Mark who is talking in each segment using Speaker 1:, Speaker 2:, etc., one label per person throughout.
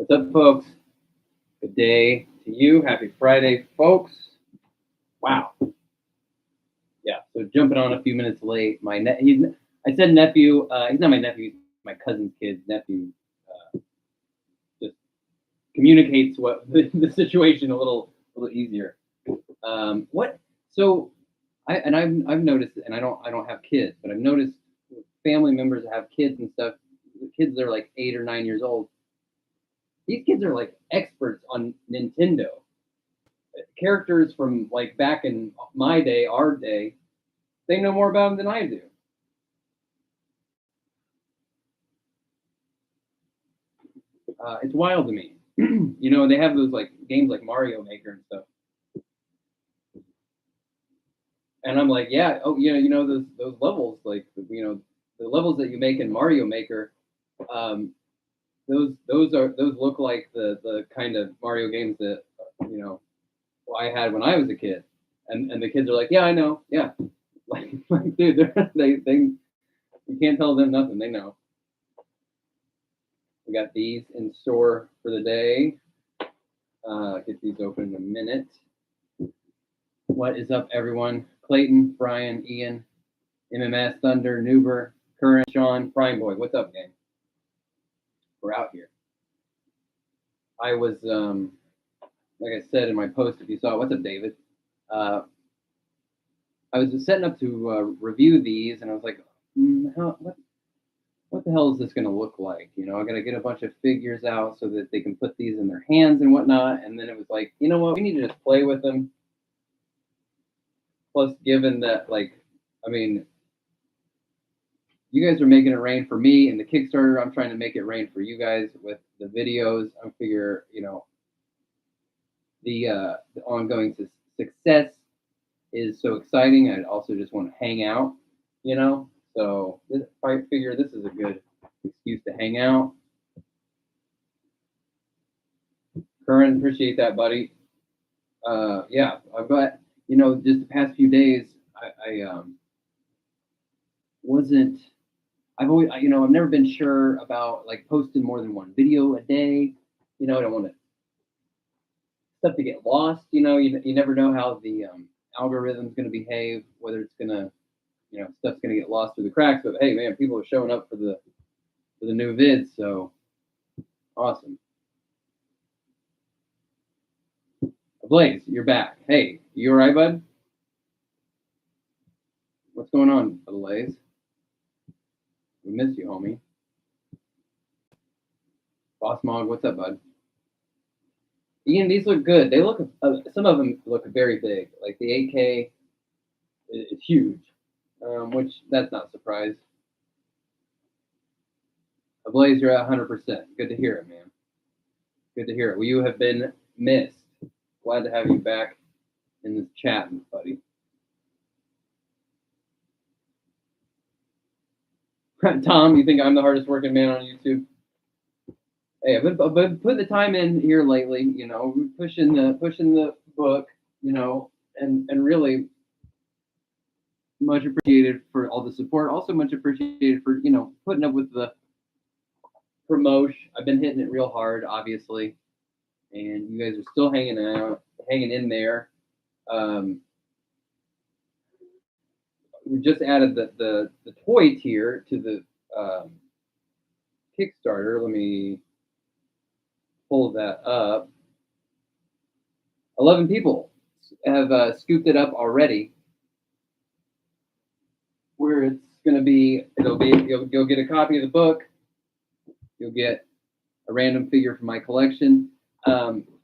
Speaker 1: What's up, folks? Good day to you. Happy Friday, folks. Wow. Yeah, so jumping on a few minutes late. I said nephew. He's not my nephew. He's my cousin's kid's nephew. Just communicates what the situation a little easier. What? So, I've noticed, and I don't have kids, but I've noticed family members that have kids and stuff. The kids that are like 8 or 9 years old. These kids are like experts on Nintendo. Characters from like back in my day, our day, they know more about them than I do. It's wild to me. They have those like games like Mario Maker and stuff, and I'm like, yeah, oh yeah, those levels, like the levels that you make in Mario Maker. Those look like the kind of Mario games that you know I had when I was a kid, and the kids are like, yeah, I know, yeah, like dude, they you can't tell them nothing, they know. We got these in store for the day. Get these open in a minute. What is up, everyone? Clayton, Brian, Ian, MMS, Thunder, Nuber, Current, Sean, Prime Boy. What's up, gang? We're out here. I was, like I said in my post, if you saw, what's up, David? I was setting up to review these, and I was like, what the hell is this going to look like? I got to get a bunch of figures out so that they can put these in their hands and whatnot. And then it was like, you know what? We need to just play with them. Plus, given that, you guys are making it rain for me in the Kickstarter. I'm trying to make it rain for you guys with the videos. I figure, the ongoing success is so exciting. I also just want to hang out, So I figure this is a good excuse to hang out. Current, appreciate that, buddy. Yeah, I've got, just the past few days, I wasn't. I've always, I've never been sure about like posting more than one video a day. I don't want stuff to get lost. You never know how the algorithm's going to behave, whether it's going to, stuff's going to get lost through the cracks. But hey, man, people are showing up for the new vids, so awesome. Blaze, you're back. Hey, you all right, bud? What's going on, Blaze? We miss you, homie. Boss Mog, what's up, bud? Ian, these look good. They look, some of them look very big. Like the 8K is huge, which that's not a surprise. Blaze, you're at 100%. Good to hear it, man. Good to hear it. Well, you have been missed. Glad to have you back in this chat, buddy. Tom, you think I'm the hardest working man on YouTube? Hey, I've been putting the time in here lately, pushing the book, and really much appreciated for all the support. Also much appreciated for, putting up with the promotion. I've been hitting it real hard, obviously, and you guys are still hanging in there. We just added the toy tier to the Kickstarter. Let me pull that up. 11 people have scooped it up already. Where it's going to be, you'll get a copy of the book. You'll get a random figure from my collection.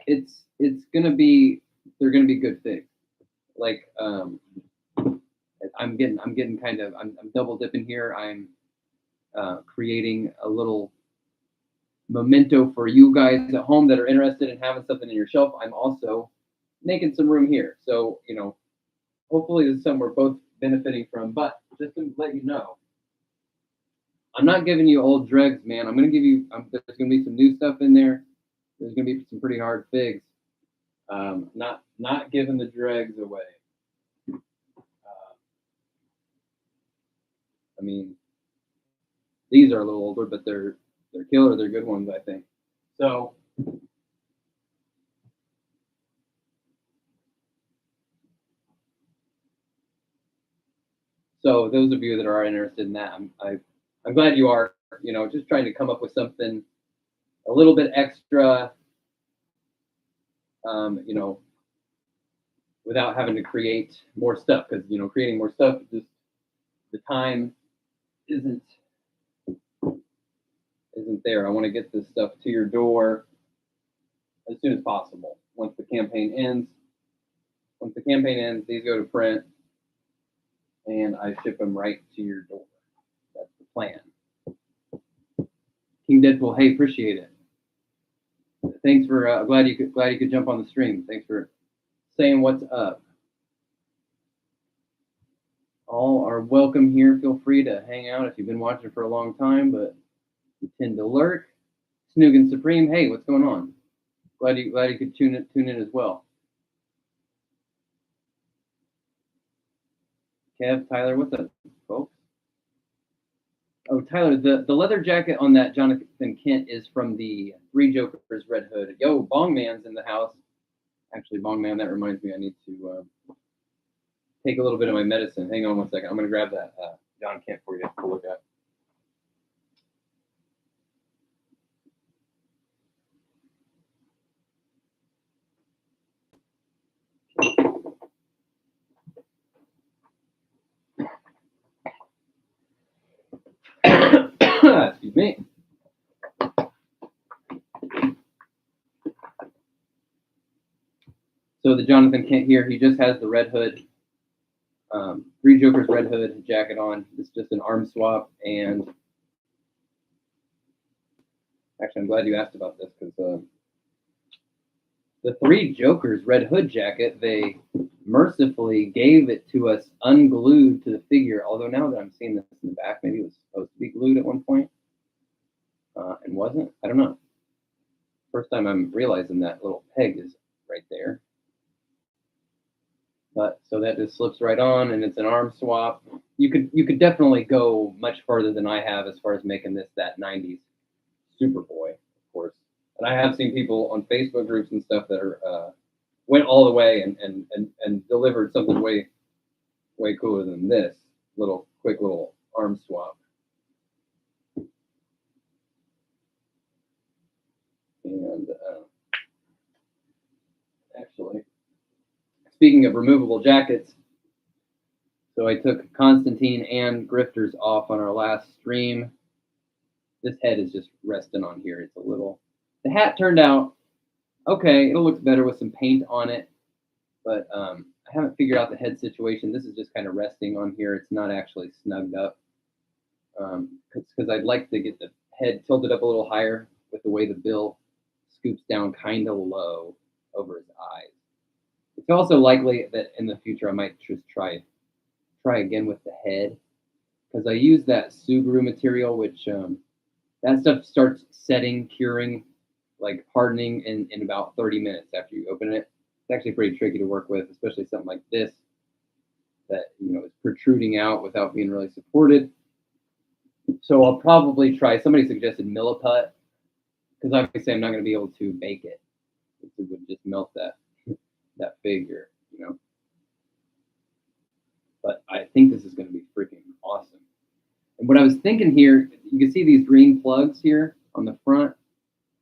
Speaker 1: It's going to be, they're going to be good things. Like, I'm getting kind of, I'm double dipping here. I'm creating a little memento for you guys at home that are interested in having something in your shelf. I'm also making some room here. So, hopefully this is something we're both benefiting from. But just to let you know, I'm not giving you old dregs, man. I'm going to give you, there's going to be some new stuff in there. There's going to be some pretty hard figs. Not giving the dregs away. These are a little older, but they're killer. They're good ones, I think. So So those of you that are interested in that, I'm glad you are. You know, just trying to come up with something a little bit extra. You know, without having to create more stuff, because you know, creating more stuff, just the time isn't there. I want to get this stuff to your door as soon as possible. Once the campaign ends, these go to print, and I ship them right to your door. That's the plan. King Deadpool, hey, appreciate it. Thanks for glad you could jump on the stream. Thanks for saying what's up. All are welcome here. Feel free to hang out if you've been watching for a long time, but you tend to lurk. Snoogan Supreme, hey, what's going on? Glad you could tune in as well. Kev, Tyler, what's up, folks? Oh, Tyler, the leather jacket on that Jonathan Kent is from the Three Jokers Red Hood. Yo, Bong Man's in the house. Actually, Bong Man, that reminds me, I need to take a little bit of my medicine. Hang on one second. I'm going to grab that John Kent for you to look at. Excuse me. So the Jonathan Kent here, he just has the Red Hood, Three Jokers Red Hood jacket on. It's just an arm swap, and actually, I'm glad you asked about this because the Three Jokers Red Hood jacket, they mercifully gave it to us unglued to the figure. Although now that I'm seeing this in the back, maybe it was supposed to be glued at one point and wasn't. I don't know. First time I'm realizing that little peg is right there. But so that just slips right on, and it's an arm swap. You could definitely go much further than I have as far as making this that 90s Superboy, of course. And I have seen people on Facebook groups and stuff that are went all the way and delivered something way cooler than this quick little arm swap. And actually, speaking of removable jackets, so I took Constantine and Grifters off on our last stream. This head is just resting on here. It's a little. The hat turned out okay. It'll look better with some paint on it, but I haven't figured out the head situation. This is just kind of resting on here. It's not actually snugged up because I'd like to get the head tilted up a little higher with the way the bill scoops down kind of low over his eyes. It's also likely that in the future I might just try again with the head because I use that Subaru material, which that stuff starts setting, curing, like hardening in about 30 minutes after you open it. It's actually pretty tricky to work with, especially something like this that is protruding out without being really supported. So I'll probably try. Somebody suggested Milliput because obviously I'm not going to be able to bake it. It would just melt that figure, But I think this is going to be freaking awesome. And what I was thinking here, you can see these green plugs here on the front.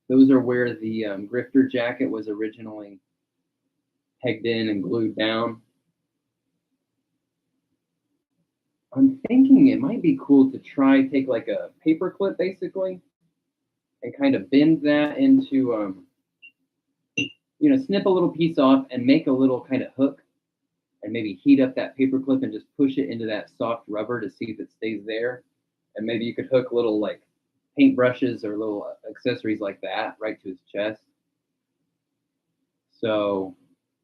Speaker 1: Those are where the grifter jacket was originally pegged in and glued down. I'm thinking it might be cool to take like a paper clip basically and kind of bend that into, snip a little piece off and make a little kind of hook and maybe heat up that paper clip and just push it into that soft rubber to see if it stays there. And maybe you could hook little like paint brushes or little accessories like that right to his chest. So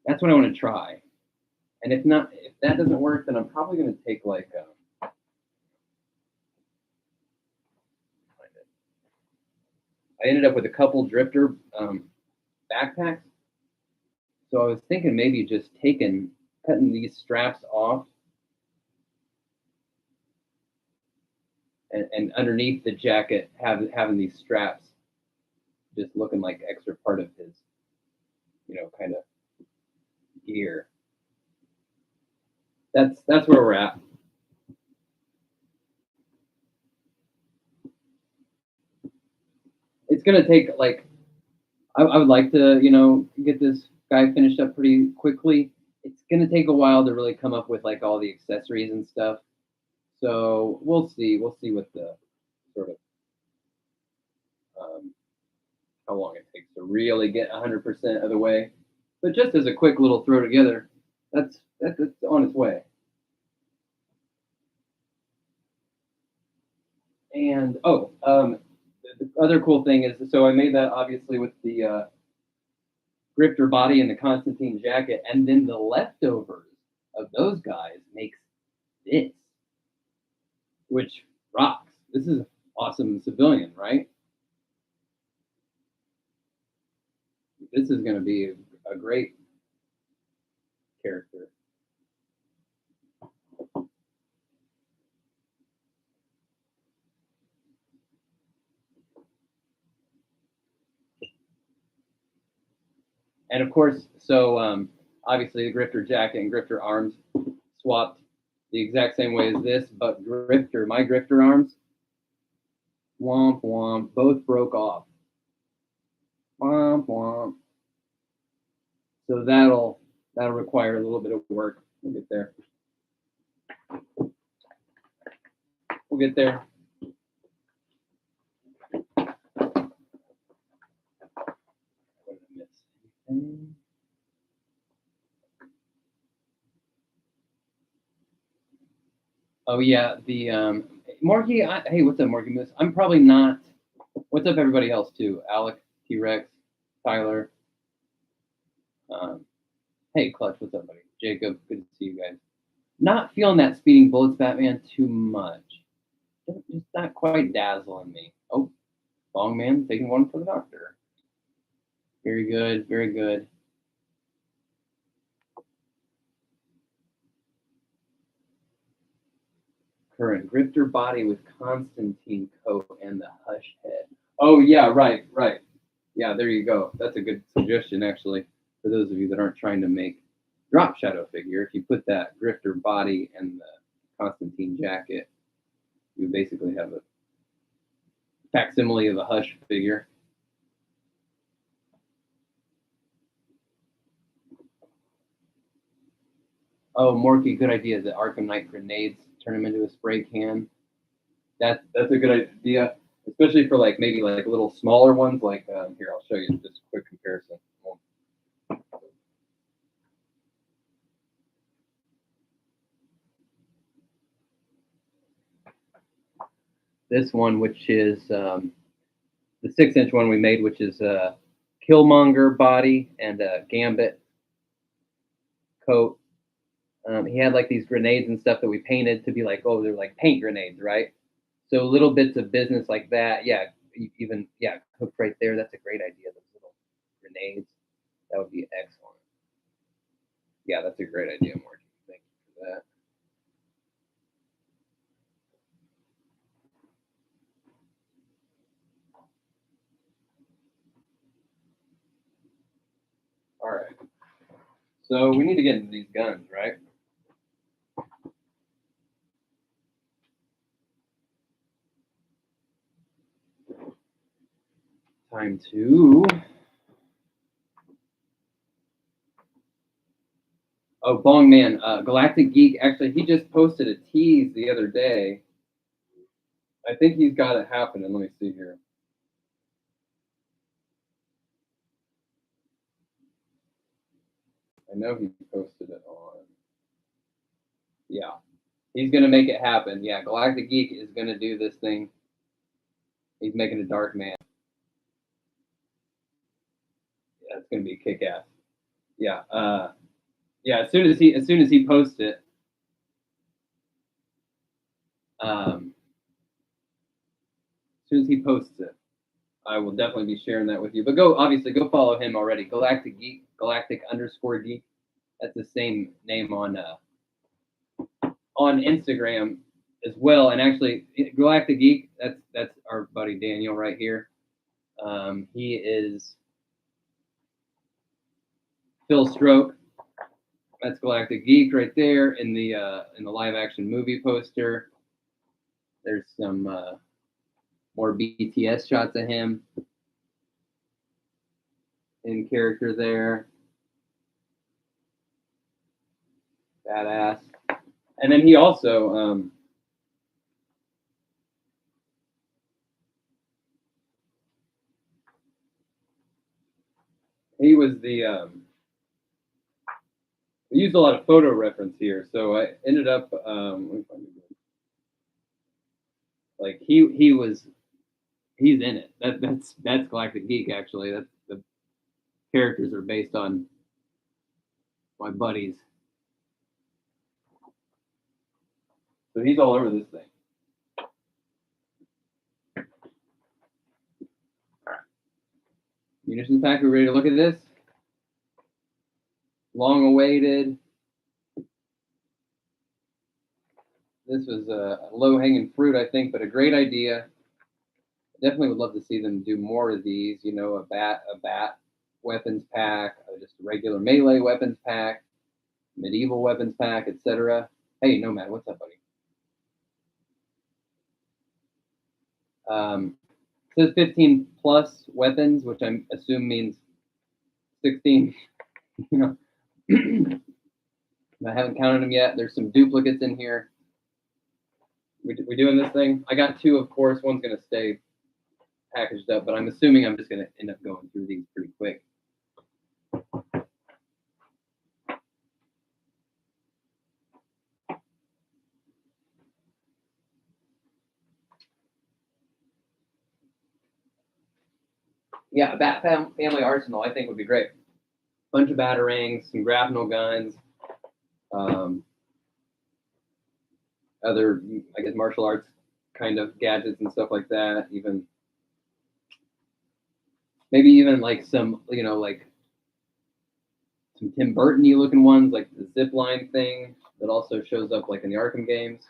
Speaker 1: that's what I want to try. And if that doesn't work, then I'm probably going to take like I ended up with a couple drifter backpacks. So I was thinking maybe just cutting these straps off and underneath the jacket having these straps just looking like extra part of his, kind of gear. That's where we're at. It's gonna take like I would like to get this guy finished up pretty quickly. It's gonna take a while to really come up with like all the accessories and stuff. So we'll see. We'll see what the sort of um, how long it takes to really get 100% of the way. But just as a quick little throw together, that's on its way. And the other cool thing is, so I made that obviously with the grifter body and the Constantine jacket, and then the leftovers of those guys makes this, which rocks. This is awesome civilian, right? This is going to be a great character. And of course, so obviously the grifter jacket and grifter arms swapped the exact same way as this, but my grifter arms, womp womp, both broke off. Womp womp. So that'll require a little bit of work. We'll get there. We'll get there. Oh yeah, the Morgie. Hey, what's up, Morgie Moose? I'm probably not. What's up, everybody else too? Alec, T-Rex, Tyler. Hey, Clutch. What's up, buddy? Jacob. Good to see you guys. Not feeling that speeding bullets Batman too much. Just not quite dazzling me. Oh, Long Man taking one for the doctor. Very good. Very good. Current grifter body with Constantine coat and the hush head. Oh yeah, right. Yeah, there you go. That's a good suggestion actually for those of you that aren't trying to make drop shadow figure. If you put that grifter body and the Constantine jacket, you basically have a facsimile of a hush figure. Oh, Morky, good idea. The Arkham Knight grenades, turn them into a spray can. That's a good idea, especially for like maybe like little smaller ones. Like here, I'll show you just a quick comparison. This one, which is the 6-inch one we made, which is a Killmonger body and a Gambit coat. He had like these grenades and stuff that we painted to be like, oh, they're like paint grenades, right? So little bits of business like that. Yeah, even, yeah, hooked right there. That's a great idea. Those little grenades. That would be excellent. Yeah, that's a great idea, Morgan. Thank you for that. All right. So we need to get into these guns, right? Time to. Oh, Bong Man, Galactic Geek. Actually, he just posted a tease the other day. I think he's got it happening. Let me see here. I know he posted it on. Yeah, he's gonna make it happen. Yeah, Galactic Geek is gonna do this thing. He's making a Dark Man. Yeah, it's gonna be kick-ass. Yeah, yeah. As soon as he posts it, as soon as he posts it, I will definitely be sharing that with you. But obviously go follow him already. Galactic Geek, Galactic_Geek. That's the same name on Instagram as well. And actually, Galactic Geek, that's our buddy Daniel right here. He is Phil Stroke. That's Galactic Geek right there in the live action movie poster. There's some more BTS shots of him in character there. Badass. And then he also he was the we used a lot of photo reference here, so I ended up like he's in it. That's Galactic Geek actually. That's the characters are based on my buddies. So he's all over this thing. Munitions pack, we ready to look at this? Long awaited. This was a low-hanging fruit, I think, but a great idea. Definitely would love to see them do more of these. You know, a bat weapons pack, just a regular melee weapons pack, medieval weapons pack, etc. Hey, Nomad, what's up, buddy? It says 15 plus weapons, which I assume means 16. You know, I haven't counted them yet. There's some duplicates in here. We doing this thing? I got 2, of course. One's gonna stay packaged up, but I'm assuming I'm just gonna end up going through these pretty quick. Yeah, a Bat Family Arsenal I think would be great. Bunch of batarangs, some grapnel guns, other, I guess, martial arts kind of gadgets and stuff like that. Even maybe even like some, you know, like some Tim Burton-y looking ones, like the zip line thing that also shows up like in the Arkham games.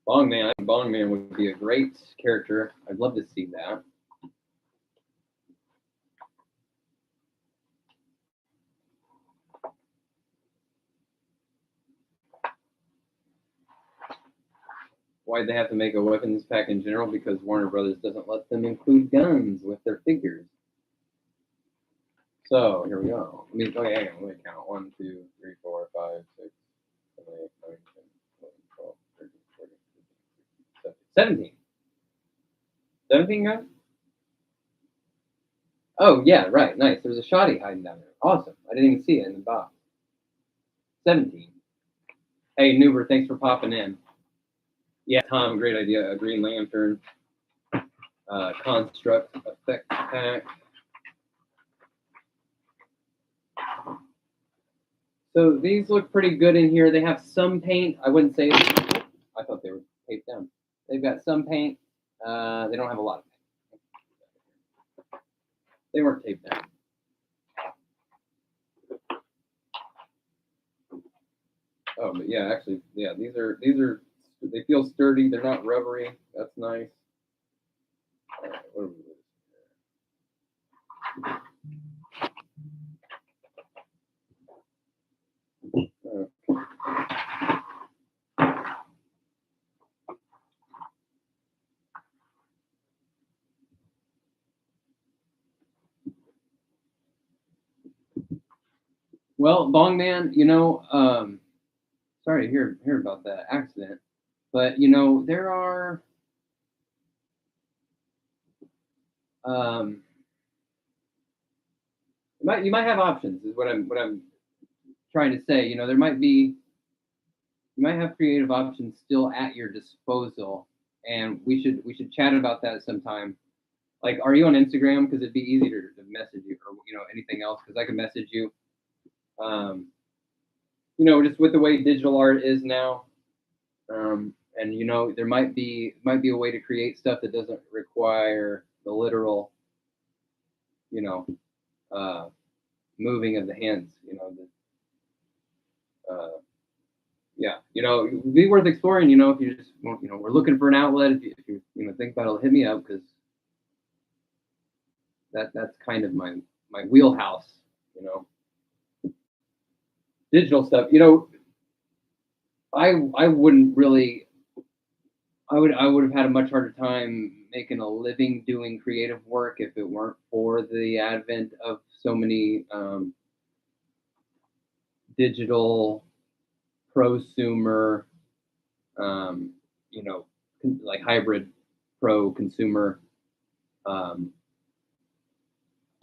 Speaker 1: Bongman would be a great character. I'd love to see that. Why'd they have to make a weapons pack in general? Because Warner Brothers doesn't let them include guns with their figures. So here we go. Let me count. 1, 2, 3, 4, 5, 6, 7, 8, 9, 10, 11, 12, 13, 14, 15, 16, 17. 17 guns? Oh yeah, right. Nice. There's a shoddy hiding down there. Awesome. I didn't even see it in the box. 17. Hey Nuber, thanks for popping in. Yeah, Tom, great idea. A Green Lantern, Construct Effect Pack. So these look pretty good in here. They have some paint. I wouldn't say, I thought they were taped down. They've got some paint. They don't have a lot of paint. They weren't taped down. Oh, but yeah, actually, yeah, these are, they feel sturdy. They're not rubbery. That's nice. All right, what are we doing? Well, Bongman, you know, sorry to hear about that accident, but you know, there are you might have options is what I'm trying to say. You know, you might have creative options still at your disposal, and we should chat about that sometime. Like, are you on Instagram? Because it'd be easier to message you, or you know, anything else, because I can message you. You know, just with the way digital art is now, and you know, there might be a way to create stuff that doesn't require the literal, you know, moving of the hands. You know, yeah, it'd be worth exploring. If you just we're looking for an outlet. If you think about it, hit me up, because that's kind of my wheelhouse. You know, digital stuff. I wouldn't really. I would have had a much harder time making a living doing creative work if it weren't for the advent of so many digital prosumer, um, like hybrid pro consumer, um,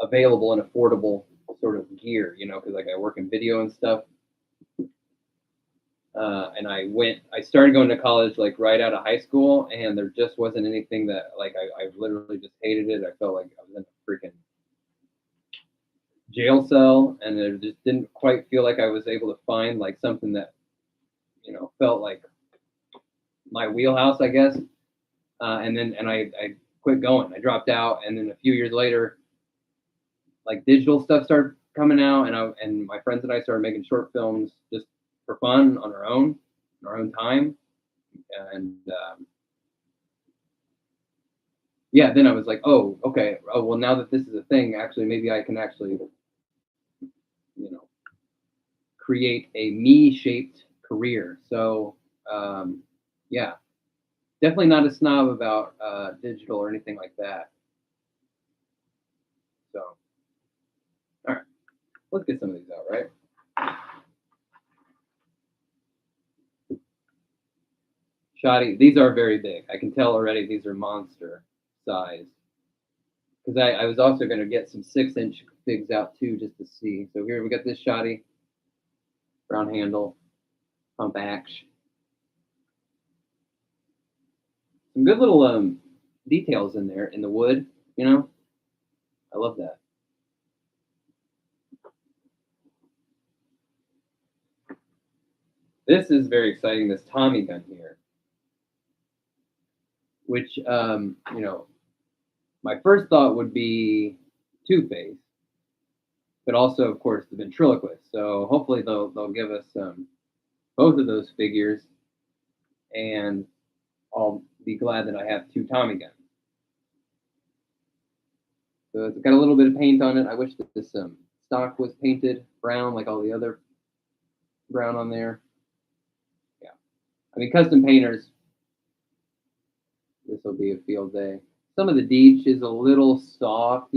Speaker 1: available and affordable sort of gear. Because like I work in video and stuff. And I started going to college like right out of high school, and there just wasn't anything that like I literally just hated it. I felt like I was in a freaking jail cell, and it just didn't quite feel like I was able to find like something that felt like my wheelhouse, I guess. And I quit going. I dropped out, and then a few years later, like digital stuff started coming out, and my friends and I started making short films just for fun on our own time. And yeah, then I was like, oh, okay. Oh, well, now that this is a thing, actually, maybe I can actually, create a me-shaped career. So, yeah, definitely not a snob about digital or anything like that. So, all right, let's get some of these out, right? Shoddy, these are very big. I can tell already these are monster size. Because I was also going to get some 6-inch figs out too, just to see. So here we got this shoddy, brown handle, pump action. Some good little details in there in the wood, I love that. This is very exciting, this Tommy gun here, which, my first thought would be Two-Face, but also, of course, the ventriloquist. So hopefully they'll give us both of those figures, and I'll be glad that I have 2 Tommy guns. So it's got a little bit of paint on it. I wish that this stock was painted brown like all the other brown on there. Yeah, I mean, custom painters, this will be a field day. Some of the deech is a little soft,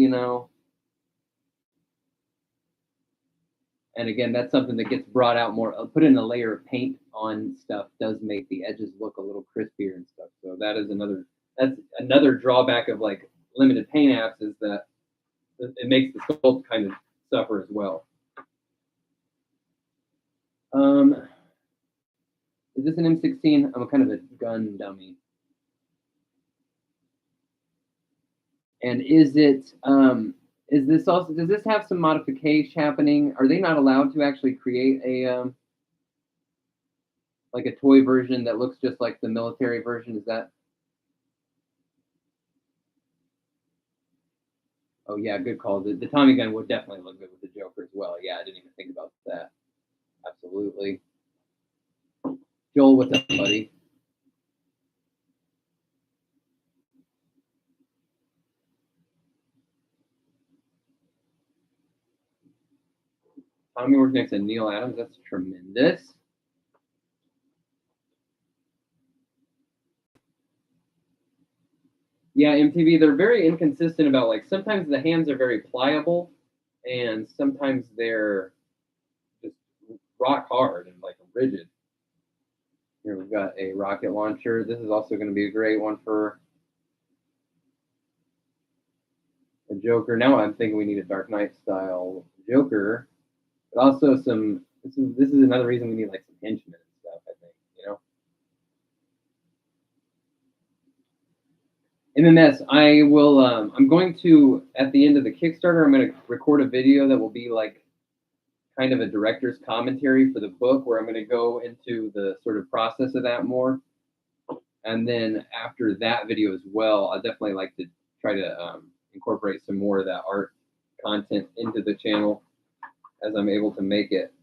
Speaker 1: And again, that's something that gets brought out more. Put in a layer of paint on stuff does make the edges look a little crispier and stuff. So that's another drawback of like limited paint apps, is that it makes the sculpt kind of suffer as well. Is this an M16? I'm kind of a gun dummy. And is this also, does this have some modification happening? Are they not allowed to actually create a like a toy version that looks just like the military version? Is that? Oh yeah, good call. The Tommy gun would definitely look good with the Joker as well. Yeah, I didn't even think about that. Absolutely. Joel, what's up, buddy? Tommy works next to Neil Adams. That's tremendous. Yeah, MTV, they're very inconsistent about, like, sometimes the hands are very pliable, and sometimes they're just rock hard and like rigid. Here we've got a rocket launcher. This is also going to be a great one for a Joker. Now I'm thinking we need a Dark Knight style Joker, but also some. This is another reason we need like some henchmen and stuff. I think, MMS, I will. I'm going to, at the end of the Kickstarter, I'm going to record a video that will be like kind of a director's commentary for the book, where I'm going to go into the sort of process of that more. And then after that video as well, I'd definitely like to try to incorporate some more of that art content into the channel as I'm able to make it.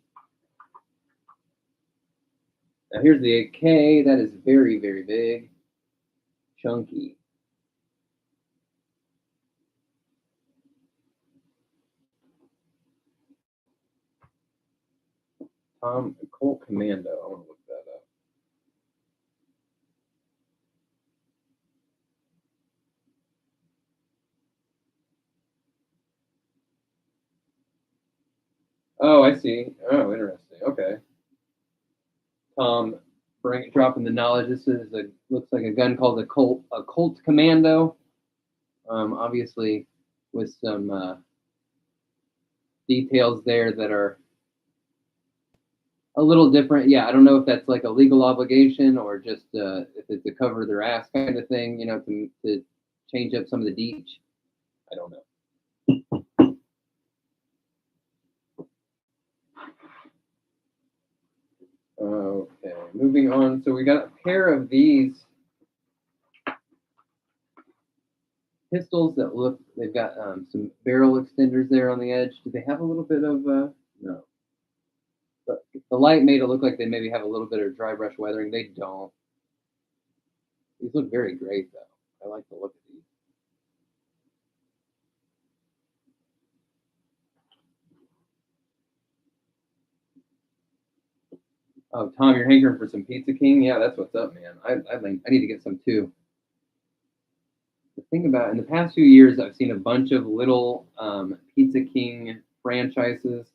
Speaker 1: Now here's the AK. That is very, very big. Chunky. Colt Commando. I want to look that up. Oh, I see. Oh, interesting. Okay. Dropping the knowledge. This is looks like a gun called a Colt Commando. Obviously, with some details there that are a little different. Yeah, I don't know if that's like a legal obligation or just if it's a cover their ass kind of thing, to change up some of the deets. I don't know. Okay, moving on. So we got a pair of these pistols that they've got some barrel extenders there on the edge. Do they have a little bit of, no. But the light made it look like they maybe have a little bit of dry brush weathering. They don't. These look very great, though. I like the look of these. Oh, Tom, you're hankering for some Pizza King? Yeah, that's what's up, man. I need to get some too. The thing about in the past few years, I've seen a bunch of little Pizza King franchises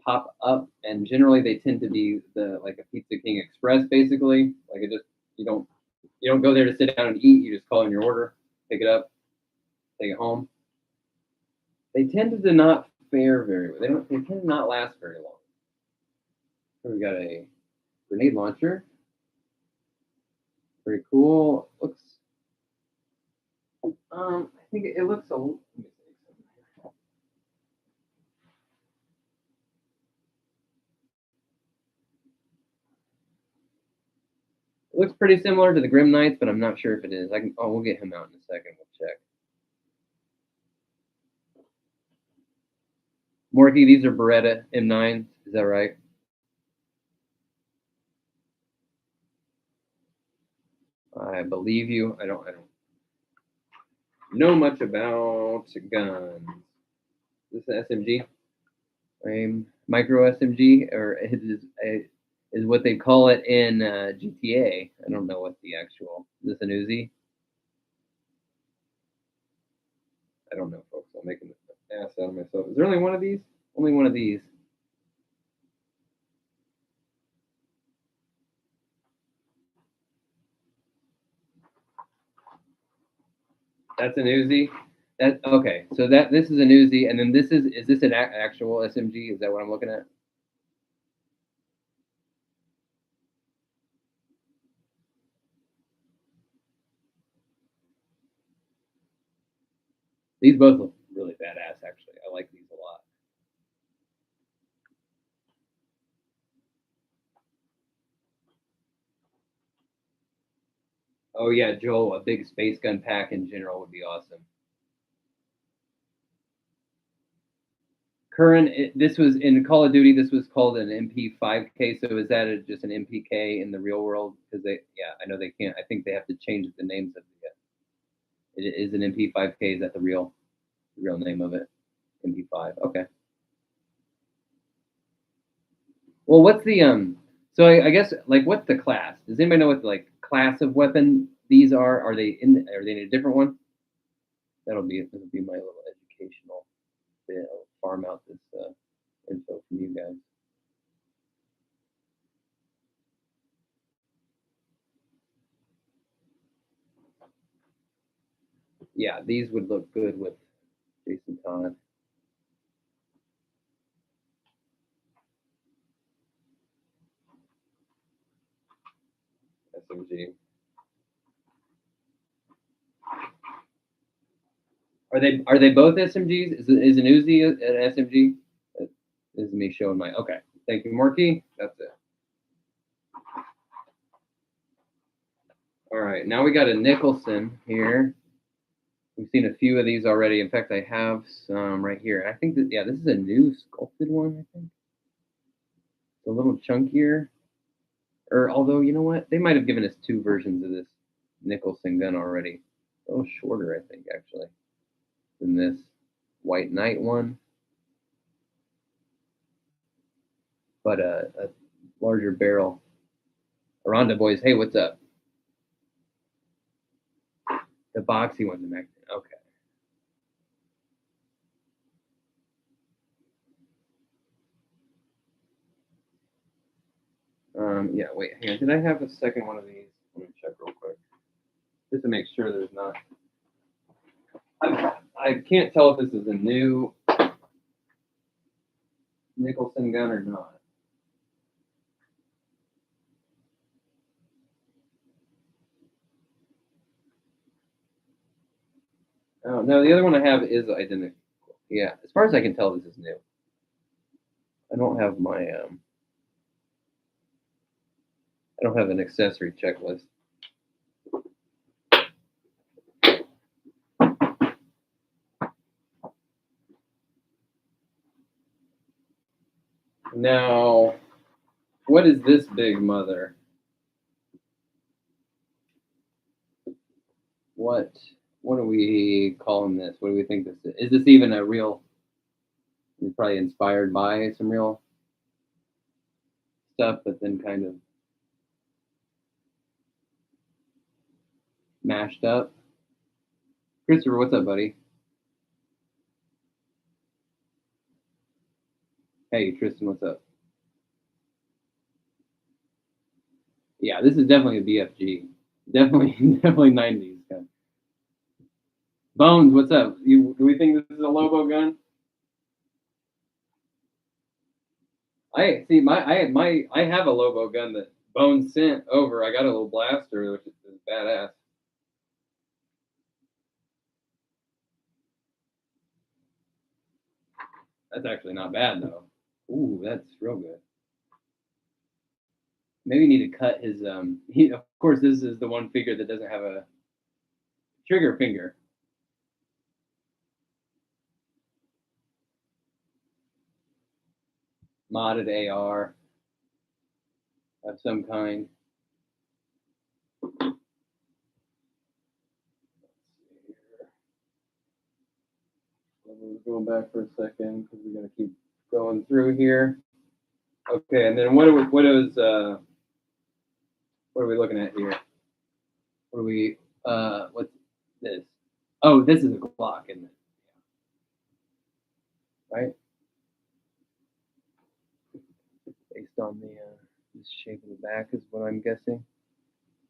Speaker 1: pop up, and generally they tend to be like a Pizza King Express, basically. Like you don't go there to sit down and eat. You just call in your order, pick it up, take it home. They tend to not fare very well. They tend to not last very long. So we got a grenade launcher. Very cool. Looks. I think it looks a. It looks pretty similar to the Grim Knights, but I'm not sure if it is. We'll get him out in a second. We'll check. Morky, these are Beretta M9s. Is that right? I believe you. I don't know much about guns. This is SMG, micro SMG, or is what they call it in GTA. I don't know what the actual. Is this an Uzi? I don't know, folks. I'm making an ass out of myself. Is there only one of these? Only one of these. That's an Uzi. That okay. So this is an Uzi, and then this is this an actual SMG? Is that what I'm looking at? These both look really badass. Actually, I like these a lot. Oh yeah, Joel, a big space gun pack in general would be awesome. This was in Call of Duty. This was called an MP5K. So is that just an MPK in the real world? Because I know they can't. I think they have to change the names of the. It is an MP5K. Is that the real name of it? MP5. Okay. Well, what's the So I guess like what's the class? Does anybody know what the like class of weapon these are? Are they in a different one? That'll be my little educational bit. I'll farm out this info from you guys. Yeah, these would look good with Jason Todd. SMG. Are they both SMGs? Is an Uzi an SMG? This is me showing my. Okay, thank you, Marky. That's it. All right, now we got a Nicholson here. We've seen a few of these already. In fact, I have some right here. I think that this is a new sculpted one. I think it's a little chunkier. Or although, you know what? They might have given us 2 versions of this Nicholson gun already. A little shorter, I think, actually, than this White Knight one. But a larger barrel. Aranda boys, hey, what's up? The boxy one's a Mexican. Okay. Yeah, wait, hang on. Did I have a second one of these? Let me check real quick. Just to make sure there's not. I can't tell if this is a new Nicholson gun or not. Oh, no, the other one I have is identical. Yeah, as far as I can tell, this is new. I don't have my I don't have an accessory checklist. Now, what is this big mother? What are we calling this? What do we think this is? Is this even a real? It's probably inspired by some real stuff, but then kind of mashed up. Christopher, what's up, buddy? Hey, Tristan, what's up? Yeah, this is definitely a BFG. Definitely, definitely 90s gun. Bones, what's up? Do we think this is a Lobo gun? I see. I have a Lobo gun that Bones sent over. I got a little blaster, which is badass. That's actually not bad though. Ooh, that's real good. Maybe need to cut his of course this is the one figure that doesn't have a trigger finger. Modded AR of some kind. We're going back for a second because we're gonna keep going through here. Okay, and then what are we looking at here? What are we what's this? Oh, this is a Glock, isn't it? Right? Based on the shape of the back is what I'm guessing.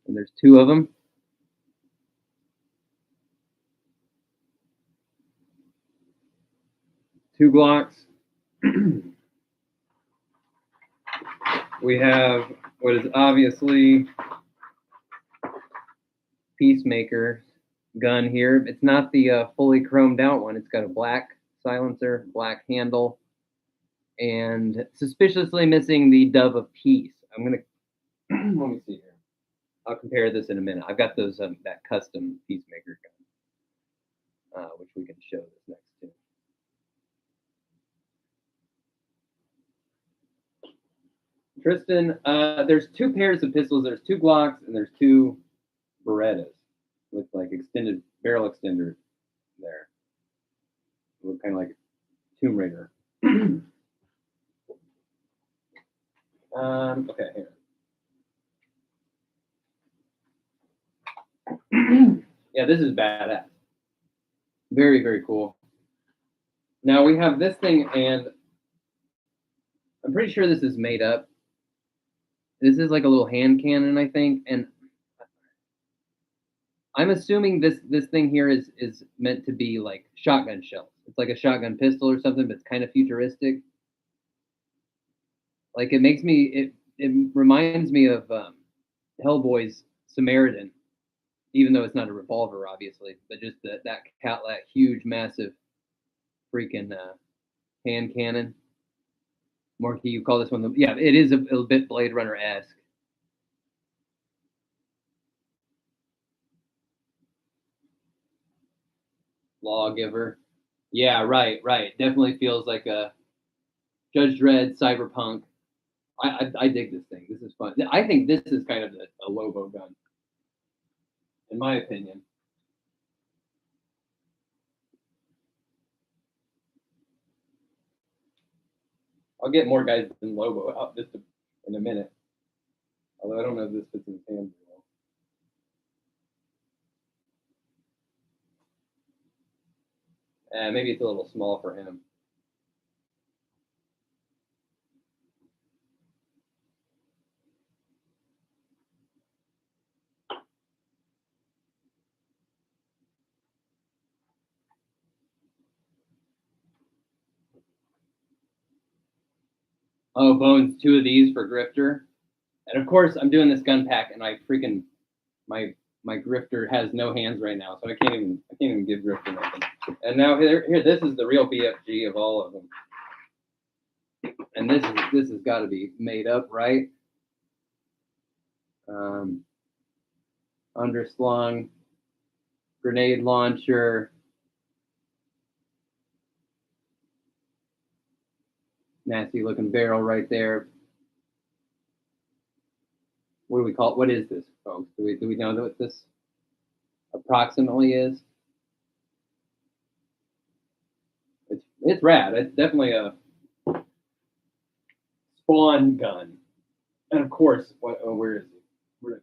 Speaker 1: And there's 2 of them. 2 Glocks. We have what is obviously Peacemaker gun here. It's not the fully chromed out one. It's got a black silencer, black handle, and suspiciously missing the Dove of Peace. I'm gonna let me see here. I'll compare this in a minute. I've got those that custom Peacemaker gun, which we can show this next to. Tristan, there's 2 pairs of pistols. There's 2 Glocks and there's 2 Berettas with like extended barrel extenders there. Look kind of like Tomb Raider. Okay, here. Yeah, this is badass. Very, very cool. Now we have this thing, and I'm pretty sure this is made up. This is like a little hand cannon, I think, and I'm assuming this thing here is meant to be like shotgun shells. It's like a shotgun pistol or something, but it's kind of futuristic. Like it reminds me of Hellboy's Samaritan, even though it's not a revolver, obviously, but just that huge, massive, freaking hand cannon. Morky, you call this one? Yeah, it is a bit Blade Runner esque. Lawgiver. Yeah, right. Definitely feels like a Judge Dredd cyberpunk I dig this thing. This is fun. I think this is kind of a Lobo gun, in my opinion. I'll get more guys than Lobo out just in a minute. Although I don't know if this fits in his hands well. Maybe it's a little small for him. Oh, Bones, 2 of these for Grifter. And of course, I'm doing this gun pack, and I freaking my Grifter has no hands right now, so I can't even give Grifter nothing. And now here, this is the real BFG of all of them. And this has got to be made up, right? Underslung, grenade launcher, nasty looking barrel right there. What do we call it? What is this, folks? Do we know what this approximately is? It's rad. It's definitely a spawn gun. And of course, where is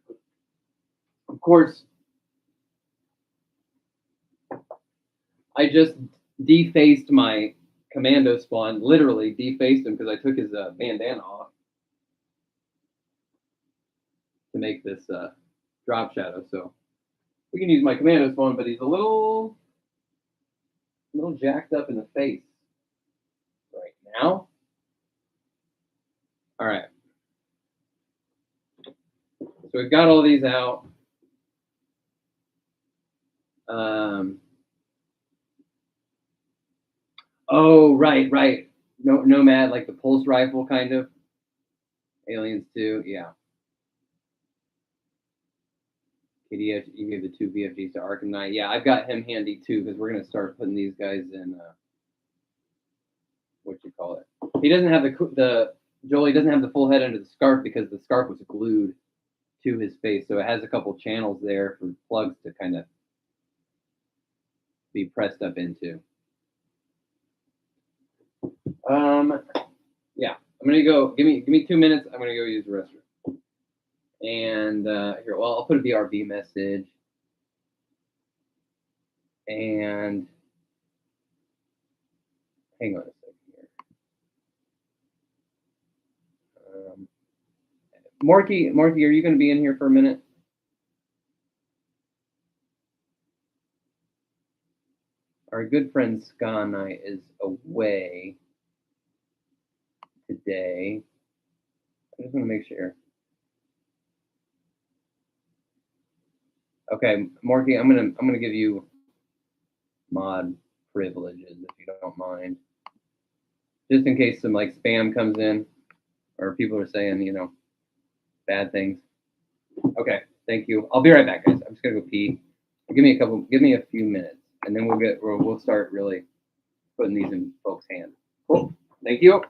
Speaker 1: it? Of course, I just defaced my commando spawn, literally defaced him because I took his bandana off to make this drop shadow. So we can use my commando spawn, but he's a little jacked up in the face right now. All right. So we've got all these out. Oh, right. No, Nomad, like the pulse rifle kind of. Aliens 2, yeah. KDH, you gave the 2 VFGs to Arkham Knight. Yeah, I've got him handy too because we're gonna start putting these guys in. What you call it? He doesn't have Joel. He doesn't have the full head under the scarf because the scarf was glued to his face, so it has a couple channels there for plugs to kind of be pressed up into. Yeah, I'm gonna go. Give me 2 minutes. I'm gonna go use the restroom. And here, well, I'll put a BRB message. And hang on a second here. Morky, are you going to be in here for a minute? Our good friend Skanai is away today. I just want to make sure. Okay, Morky, I'm gonna give you mod privileges if you don't mind, just in case some like spam comes in or people are saying bad things. Okay, thank you. I'll be right back, guys. I'm just gonna go pee. Give me a few minutes, and then we'll start really putting these in folks' hands. Cool. Thank you.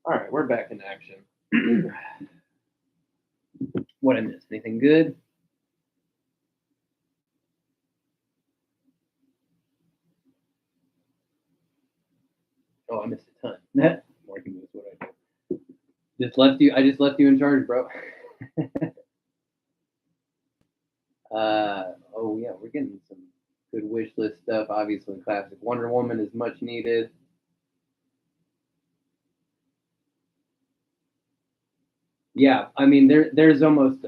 Speaker 1: All right, we're back in action. What I missed? Anything good? Oh, I missed a ton. Marking is what I do. I just left you in charge, bro. Oh yeah, we're getting some good wish list stuff. Obviously, classic Wonder Woman is much needed. Yeah, I mean there's almost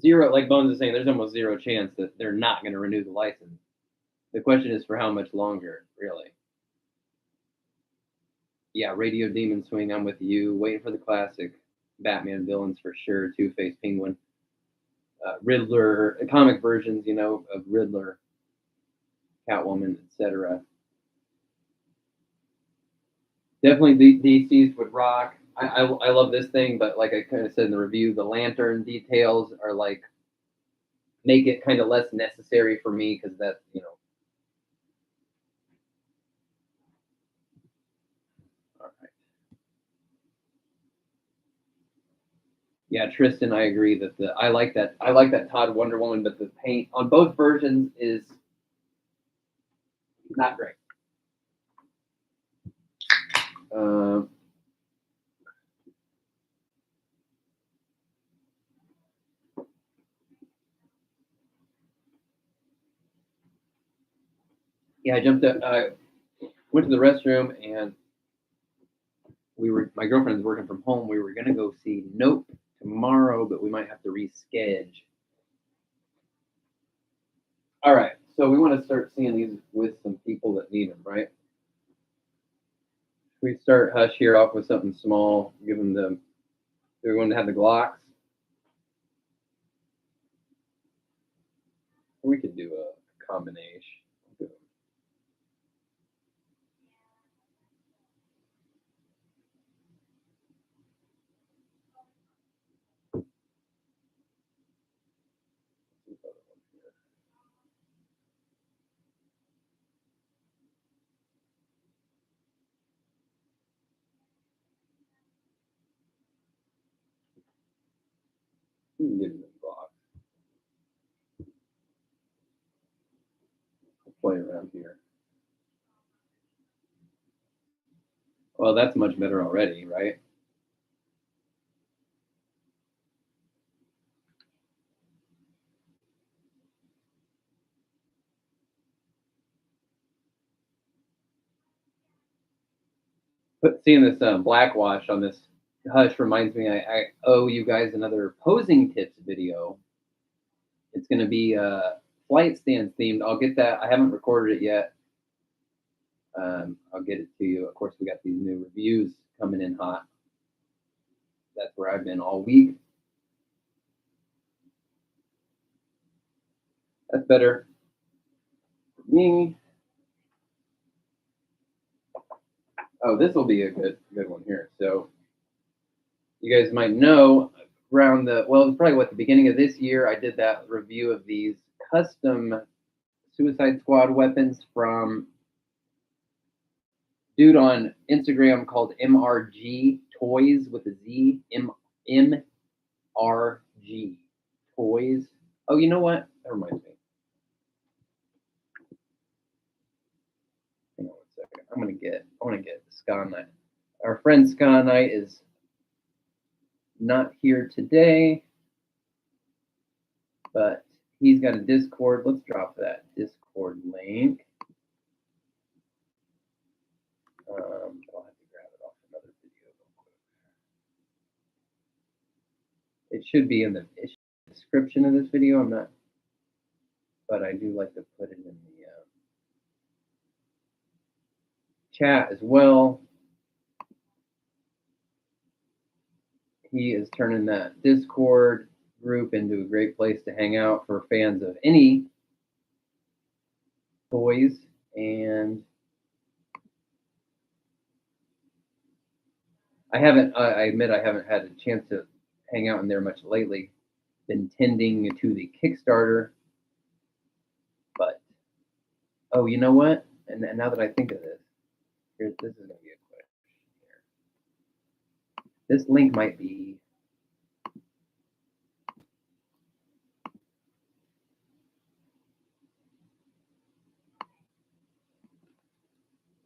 Speaker 1: zero, like Bones is saying, there's almost zero chance that they're not going to renew the license. The question is for how much longer, really. Yeah, Radio Demon Swing, I'm with you. Waiting for the classic Batman villains for sure. Two-Face, Penguin, Riddler, comic versions, of Riddler, Catwoman, etc. Definitely DC's would rock. I love this thing, but like I kind of said in the review, the lantern details are like make it kind of less necessary for me because that's. All right. Yeah, Tristan, I agree that I like that Todd Wonder Woman, but the paint on both versions is not great. Um, yeah, I jumped up. I went to the restroom and my girlfriend's working from home. We were gonna go see Nope tomorrow, but we might have to reschedule. All right, so we want to start seeing these with some people that need them, right? We start Hush here off with something small. Give them the. Do we want to have the Glocks? We could do a combination. We can give them the Glocks. Play around here. Well, that's much better already, right? But seeing this blackwash on this Hush reminds me I owe you guys another posing tips video. It's going to be flight stands themed. I'll get that. I haven't recorded it yet. I'll get it to you. Of course, we got these new reviews coming in hot. That's where I've been all week. That's better for me. Oh, this will be a good one here. So you guys might know around it's probably the beginning of this year, I did that review of these custom Suicide Squad weapons from dude on Instagram called MRG Toys with a Z. MRG Toys. Oh, you know what? That reminds me. Hang on 1 second. I want to get Ska Knight. Our friend Ska Knight is not here today, but he's got a Discord. Let's drop that Discord link. I'll have to grab it off another video real quick. It should be in the description of this video. I'm not, but I do like to put it in the chat as well. He is turning that Discord group into a great place to hang out for fans of any toys. And I admit I haven't had a chance to hang out in there much lately. Been tending to the Kickstarter. But, oh, you know what? And now that I think of this, this is going to be a question. This link might be.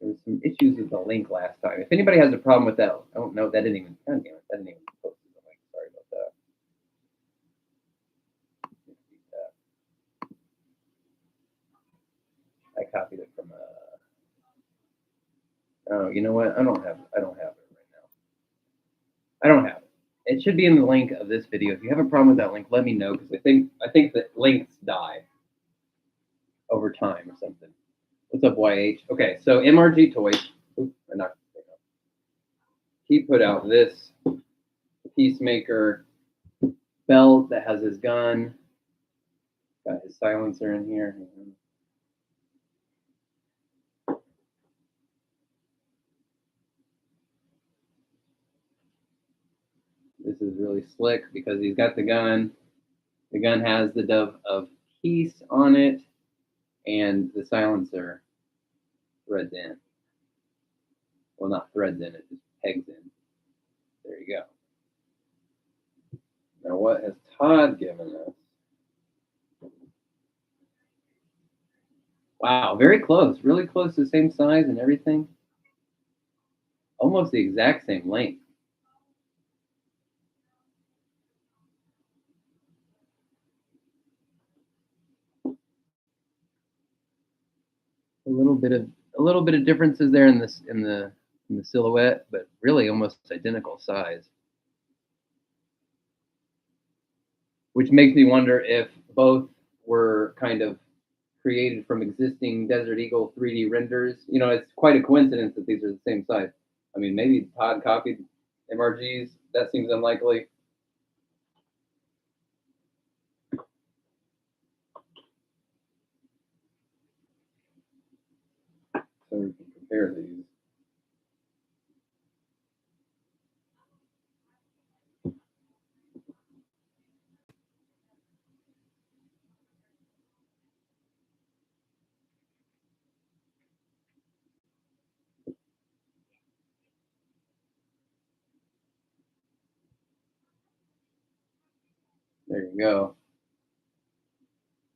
Speaker 1: There was some issues with the link last time. If anybody has a problem with that, I don't know. That didn't even. God damn it! That didn't even post the link. Sorry about that. I copied it from. Oh, you know what? I don't have it right now. I don't have it. It should be in the link of this video. If you have a problem with that link, let me know because I think that links die over time or something. What's up, YH? Okay, so MRG Toys. Oops, I knocked it up. He put out this Peacemaker belt that has his gun. Got his silencer in here. This is really slick because he's got the gun. The gun has the dove of peace on it, and the silencer threads in. Well, not threads in, it just pegs in. There you go. Now, what has Todd given us? Wow, very close. Really close to the same size and everything. Almost the exact same length. A little bit of differences there in the silhouette, but really almost identical size. Which makes me wonder if both were kind of created from existing Desert Eagle 3D renders. You know, it's quite a coincidence that these are the same size. I mean, maybe Todd copied MRGs. That seems unlikely. So we can compare these. There you go.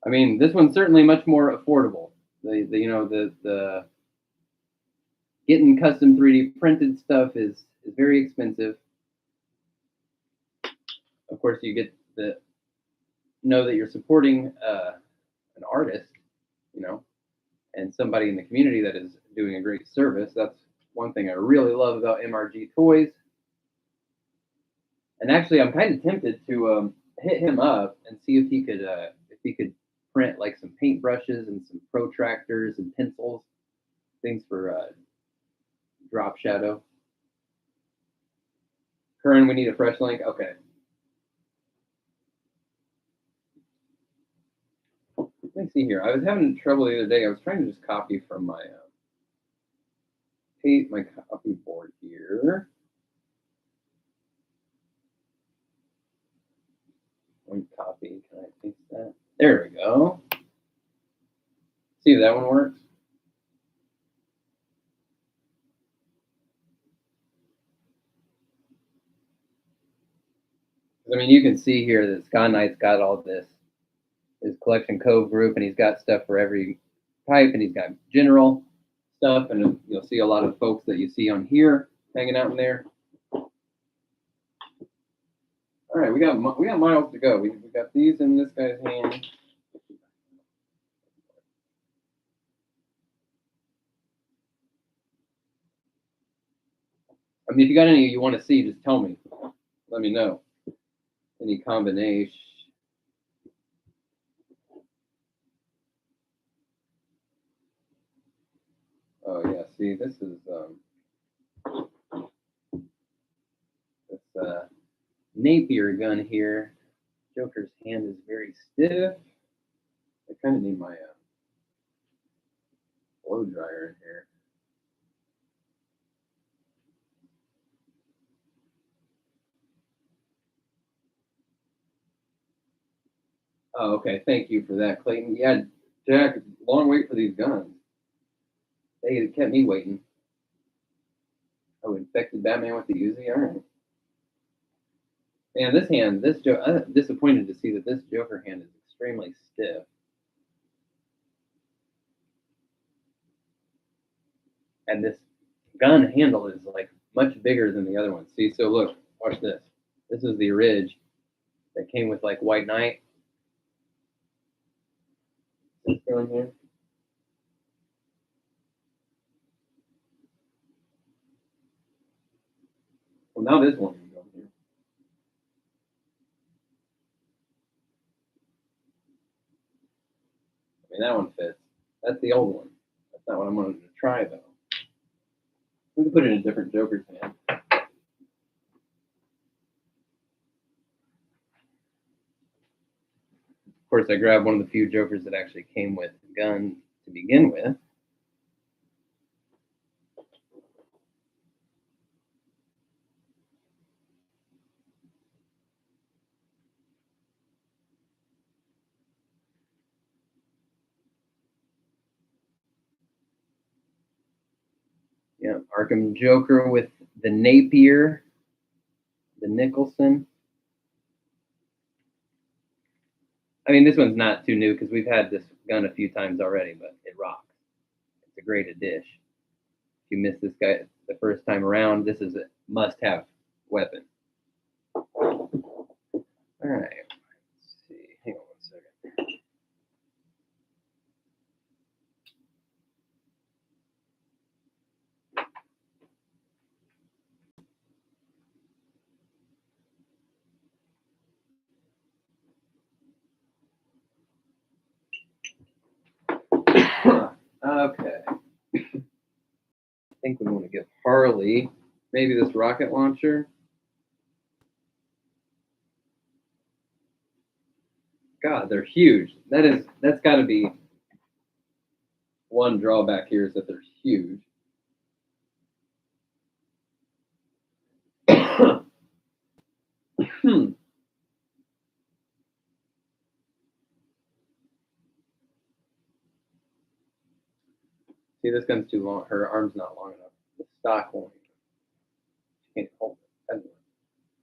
Speaker 1: I mean, this one's certainly much more affordable. The getting custom 3D printed stuff is very expensive. Of course, you get the know that you're supporting an artist, you know, and somebody in the community that is doing a great service. That's one thing I really love about MRG Toys. And actually, I'm kind of tempted to hit him up and see if he could print like some paintbrushes and some protractors and pencils, things for drop shadow. Curran, we need a fresh link. Okay. Let me see here. I was having trouble the other day. I was trying to just copy from my copy board here. One copy. Can I paste that? There we go. See if that one works. I mean, you can see here that Scott Knight's got all this, his Collection Cove group, and he's got stuff for every type, and he's got general stuff, and you'll see a lot of folks that you see on here hanging out in there. All right, we got miles to go. We got these in this guy's hand. I mean, if you got any you want to see, just tell me. Let me know. Any combination. Oh yeah, see, this is this Napier gun here. Joker's hand is very stiff. I kind of need my blow dryer in here. Oh, okay. Thank you for that, Clayton. Yeah, Jack, long wait for these guns. They kept me waiting. Oh, infected Batman with the Uzi? All right. Man, this hand, I'm disappointed to see that this Joker hand is extremely stiff. And this gun handle is like much bigger than the other one. See, so look, watch this. This is the Ridge that came with like White Knight. Is this going here? Well, now this one can go here. I mean, that one fits. That's the old one. That's not what I'm going to try though. We can put it in a different Joker's hand. Of course, I grabbed one of the few Jokers that actually came with the gun to begin with. Yeah, Arkham Joker with the Napier, the Nicholson. I mean, this one's not too new because we've had this gun a few times already, but it rocks. It's a great addition. If you miss this guy the first time around, this is a must-have weapon. All right. Let's see. Hang on one second. Okay. I think we want to give Harley maybe this rocket launcher. God, they're huge. That's got to be one drawback here is that they're huge. See, this gun's too long. Her arm's not long enough. The stock won't. She can't hold it.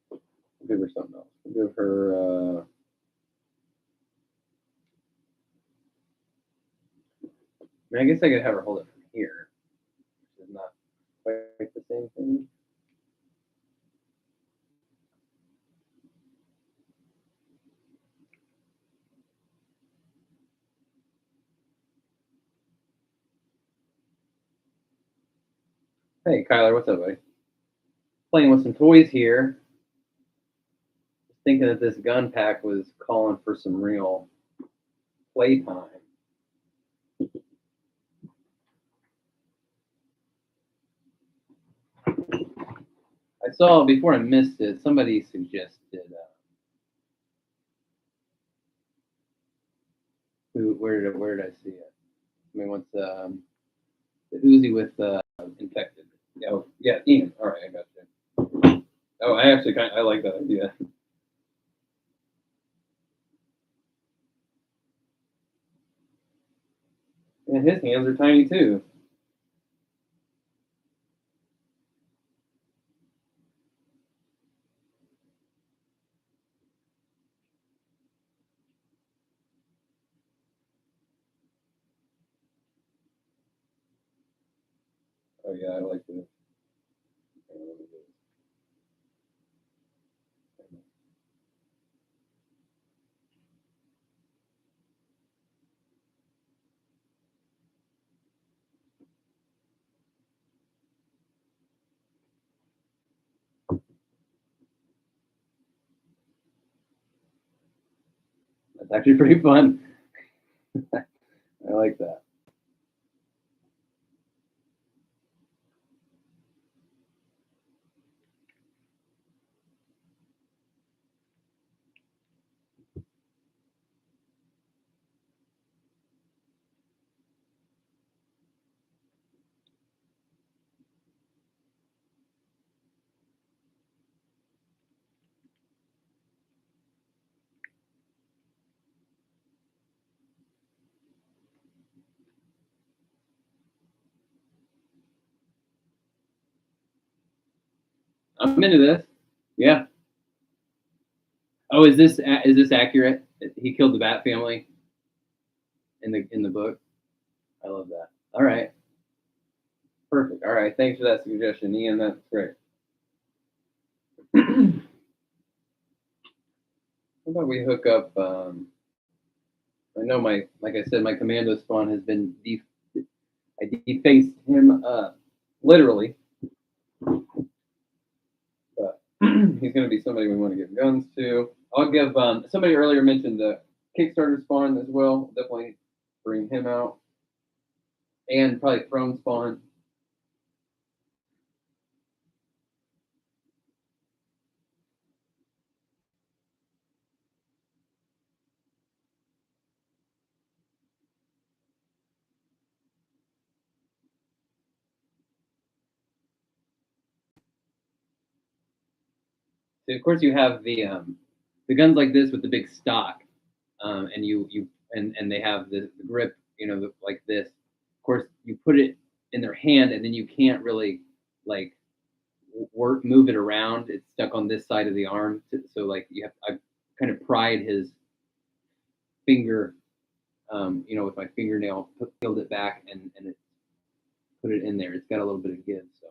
Speaker 1: We'll give her something else. We'll give her. I mean, I guess I could have her hold it from here, which is not quite the same thing. Hey, Kyler, what's up, buddy? Playing with some toys here. Thinking that this gun pack was calling for some real playtime. I saw before I missed it. Somebody suggested. Where did I see it? I mean, what's the Uzi with infected? Oh, yeah, Ian. All right, I got you. Oh, I actually I like that idea. And his hands are tiny too. Oh yeah, I like this. That's actually pretty fun. I like that. I'm into this. Yeah. Oh, is this accurate? He killed the bat family in the book. I love that. All right, perfect. All right, thanks for that suggestion, Ian. That's great. How about we hook up? I know like I said, my commando spawn has been I defaced him literally, but he's going to be somebody we want to give guns to. I'll give somebody earlier mentioned the Kickstarter spawn as well. Definitely bring him out, and probably throne spawn. So of course you have the guns like this with the big stock, and and they have the grip, like this. Of course, you put it in their hand, and then you can't really like move it around. It's stuck on this side of the arm, so like I kind of pried his finger, with my fingernail, peeled it back, and it put it in there. It's got a little bit of give, so.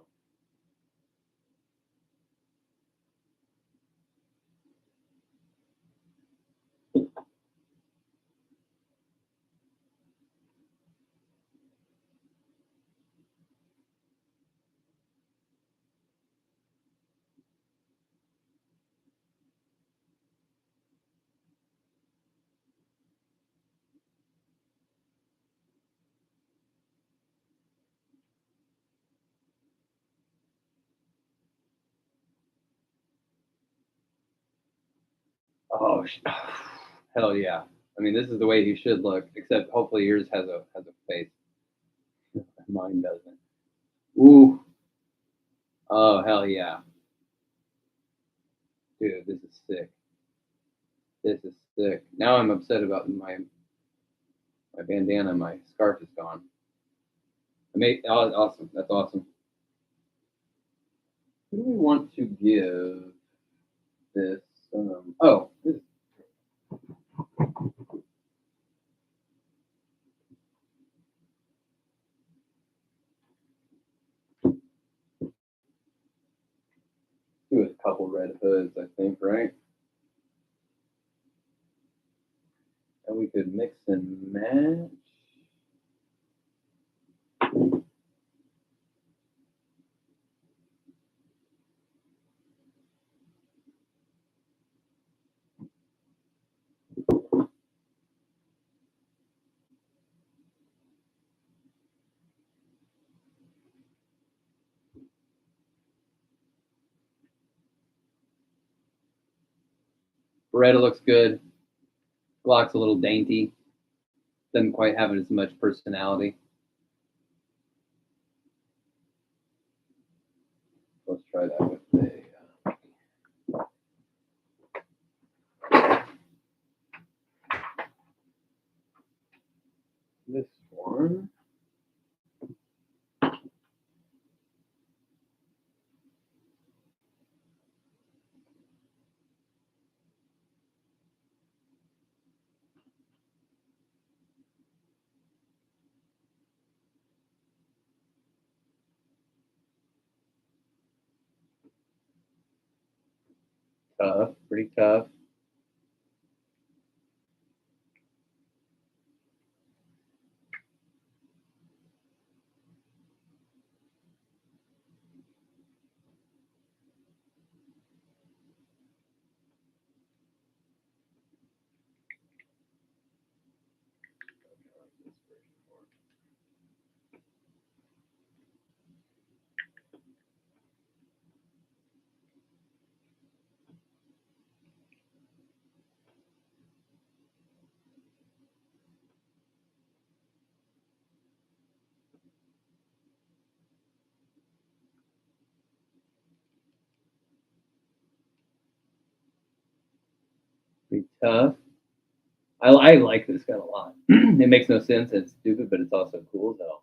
Speaker 1: Oh, hell yeah! I mean, this is the way he should look. Except hopefully yours has a face. Mine doesn't. Ooh. Oh hell yeah, dude! This is sick. This is sick. Now I'm upset about my bandana. My scarf is gone. Oh, awesome. That's awesome. Who do we want to give this? Oh, do a couple red hoods, I think, right? And we could mix and match. Beretta looks good. Glock's a little dainty. Doesn't quite have as much personality. Let's try that with this one. Tough, pretty tough. Pretty tough. I like this gun a lot. It makes no sense. It's stupid, but it's also cool as hell.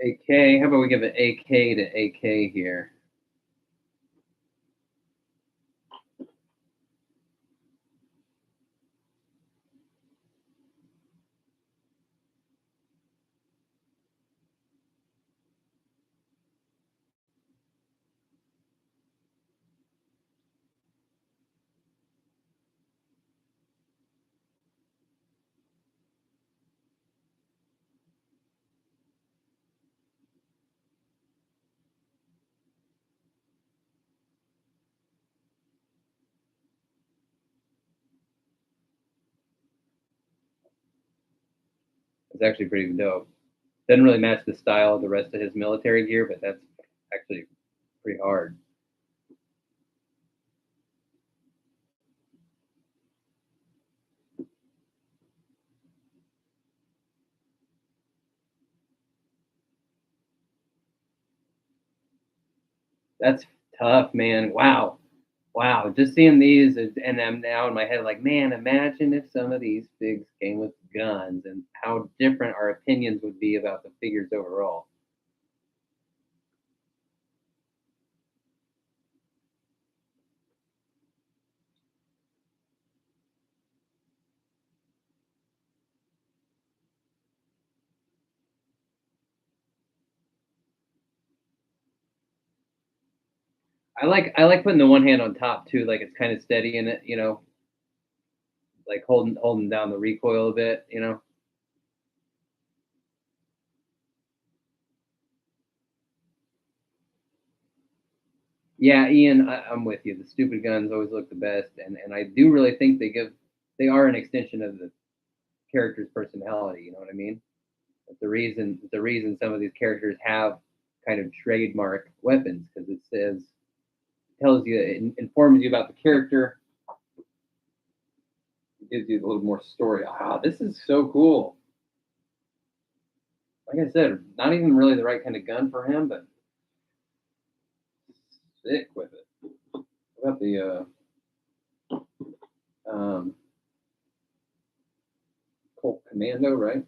Speaker 1: AK. How about we give it AK to AK here? It's actually pretty dope. Doesn't really match the style of the rest of his military gear, but that's actually pretty hard. That's tough, man. Wow. Wow. Just seeing these, and I'm now in my head like, man, imagine if some of these figs came with guns and how different our opinions would be about the figures overall. I like putting the one hand on top too, like it's kind of steady in it, like holding down the recoil a bit. Yeah, Ian, I'm with you. The stupid guns always look the best, and I do really think they are an extension of the character's personality. You know what I mean? It's the reason some of these characters have kind of trademark weapons because it tells you, it informs you about the character, it gives you a little more story. Ah, this is so cool. Like I said, not even really the right kind of gun for him, but sick with it. What about the um, Colt Commando, right?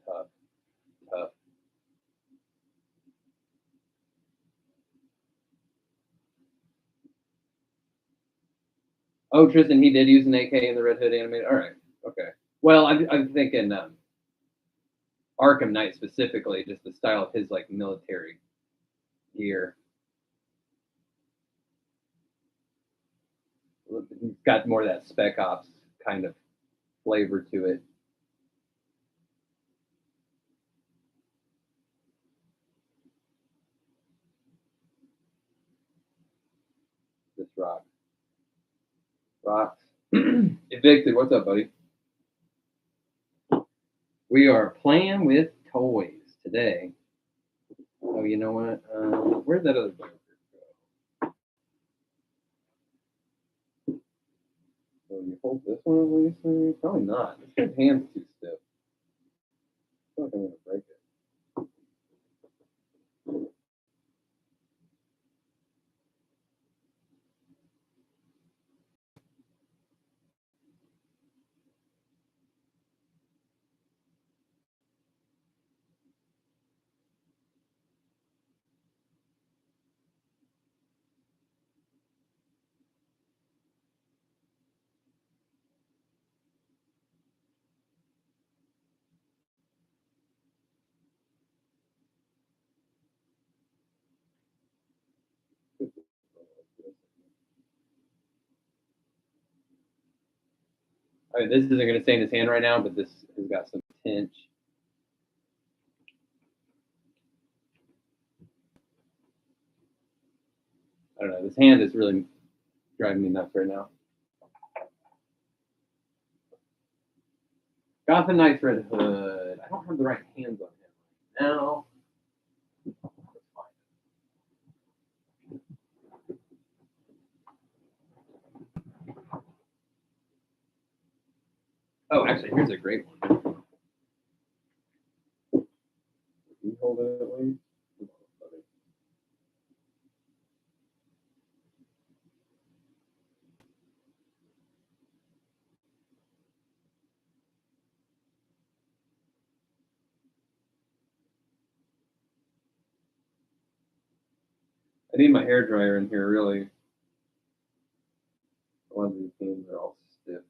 Speaker 1: Tough, tough. Oh, Tristan, he did use an AK in the Red Hood animated. All right, okay. Well, I'm thinking Arkham Knight specifically, just the style of his like military gear. He's got more of that Spec Ops kind of flavor to it. This rocks. Evicted, what's up, buddy? We are playing with toys today. Oh, you know what? Where'd that other Joker go? So you hold this one, Lisa? Probably not. This guy's hand's too stiff. I feel like I'm gonna break it. I mean, this isn't gonna stay in his hand right now, but this has got some pinch. I don't know. This hand is really driving me nuts right now. Gotham Knights Red Hood. I don't have the right hands on him right now. Oh, actually, here's a great one. Can you hold it at least? I need my hair dryer in here, really. A lot of these games are all stiff.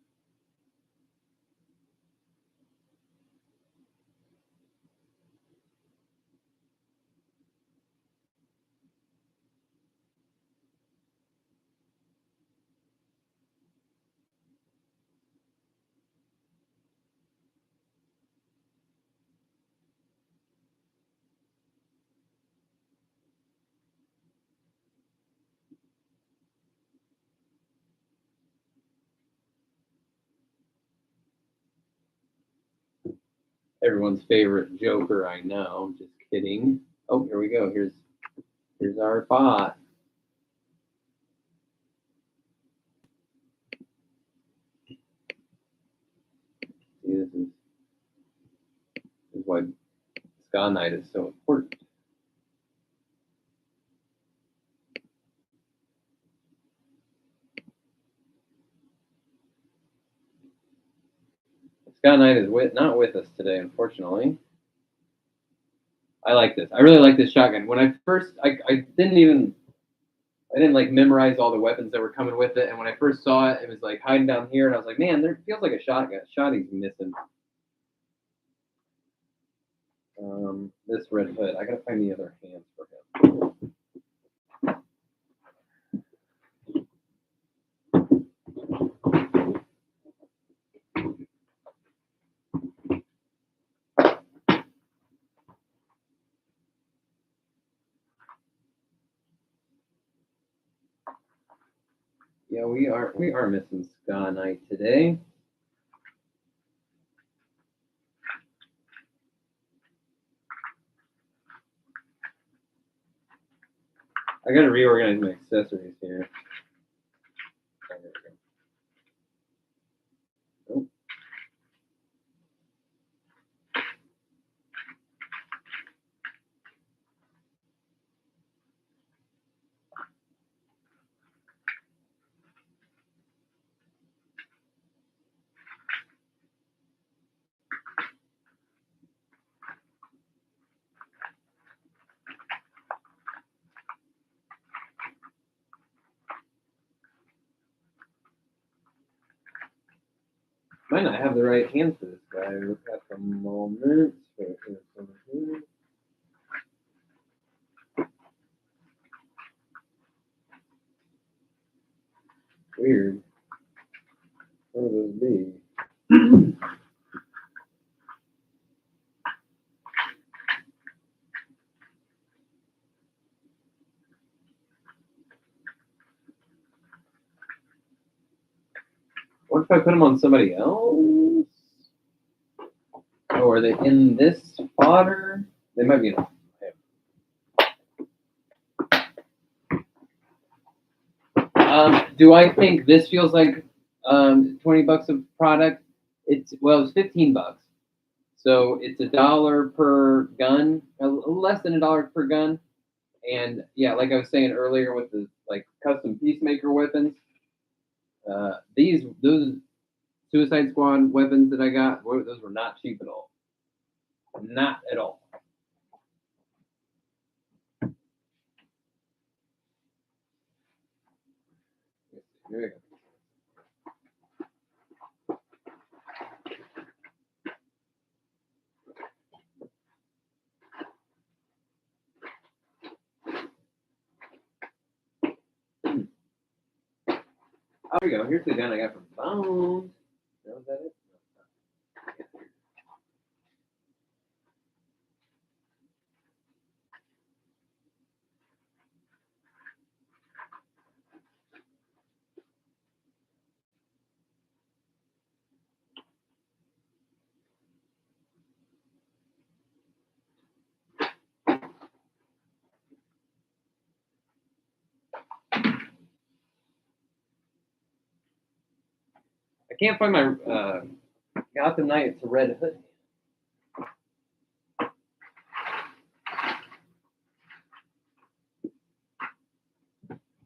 Speaker 1: Everyone's favorite Joker, I know. Just kidding. Oh, here we go. Here's our bot. See, this is why Ska Night is so important. Ska Night is not with us today, unfortunately. I like this. I really like this shotgun. When I first, I didn't like memorize all the weapons that were coming with it. And when I first saw it, it was like hiding down here, and I was like, man, there feels like a shotgun. Shotty's missing. This Red Hood. I gotta find the other hands for him. Yeah, we are missing Ska Knight today. I gotta reorganize my accessories here. Oh, there we go. Oh. Might not have the right hands for this guy at the moment. Weird. What would those be? What if I put them on somebody else? Oh, are they in this fodder? They might be in. Do I think this feels like $20 of product? It's 15 bucks. So it's $1 per gun, less than $1 per gun. And yeah, like I was saying earlier with the like custom peacemaker weapons, those Suicide Squad weapons that I got, those were not cheap at all. Not at all. Here we go. Oh, here we go. Here's the gun I got from Bones. Was that it? I can't find my Gotham Knight. It's a Red Hood.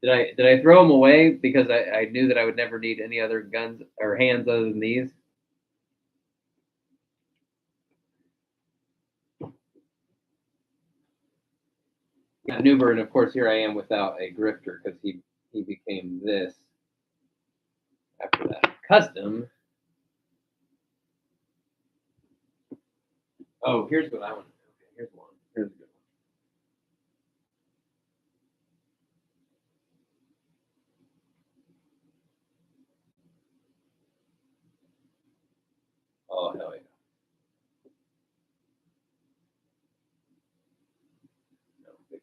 Speaker 1: Did I throw them away because I knew that I would never need any other guns or hands other than these? Newbern, of course, here I am without a grifter because he became this after that. Custom. Oh, here's what I want to do. Okay, here's one. Here's a good one. Oh, hell yeah. No, bigger.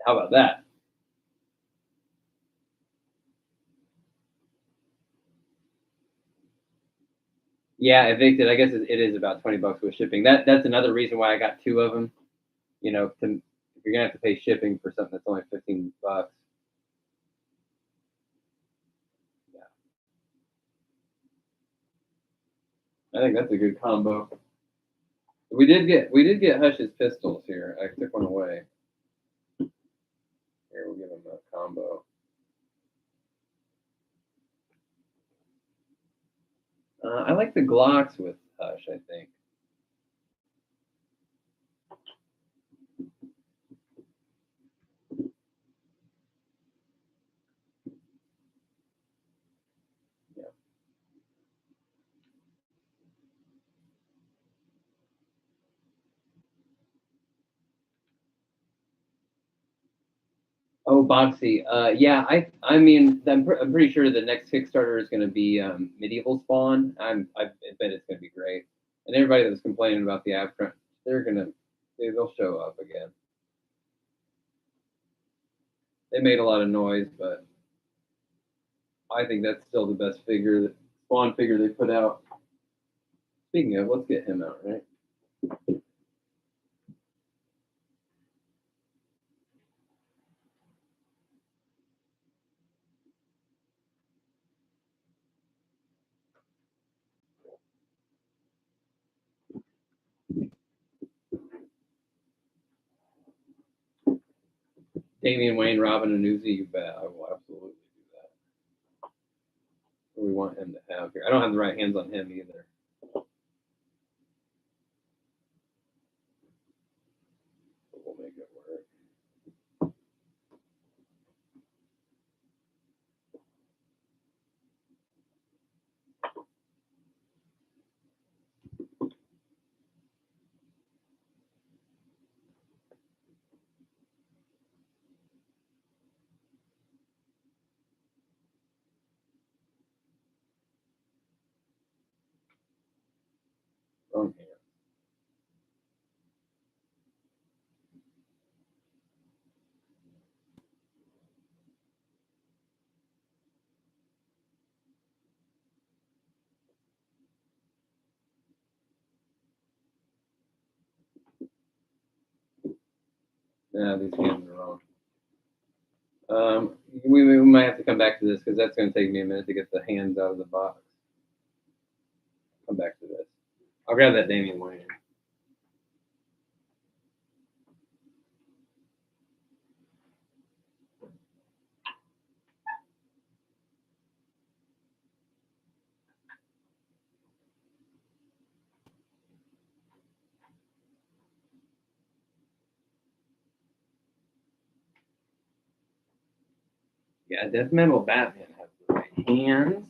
Speaker 1: How about that? Yeah, evicted. I guess it is about $20 with shipping. That's another reason why I got two of them. You know, if you're gonna have to pay shipping for something that's only $15. Yeah, I think that's a good combo. We did get Hush's pistols here. I took one away. Here, we'll give him a combo. I like the Glocks with Hush, I think. Yeah. Oh, Boxy. Yeah, I mean, I'm pretty sure the next Kickstarter is going to be Medieval Spawn. I bet it's going to be great. And everybody that was complaining about the app, they'll show up again. They made a lot of noise, but I think that's still the best Spawn figure they put out. Speaking of, let's get him out, right? Damian Wayne, Robin, and Uzi, you bet. I will absolutely do that. What do we want him to have here? I don't have the right hands on him either. But we'll make it work. Wrong hand. Yeah, these hands are wrong. We might have to come back to this because that's going to take me a minute to get the hands out of the box. Come back to this. I'll grab that Damian Wayne. Yeah, Death Metal Batman has the right hands.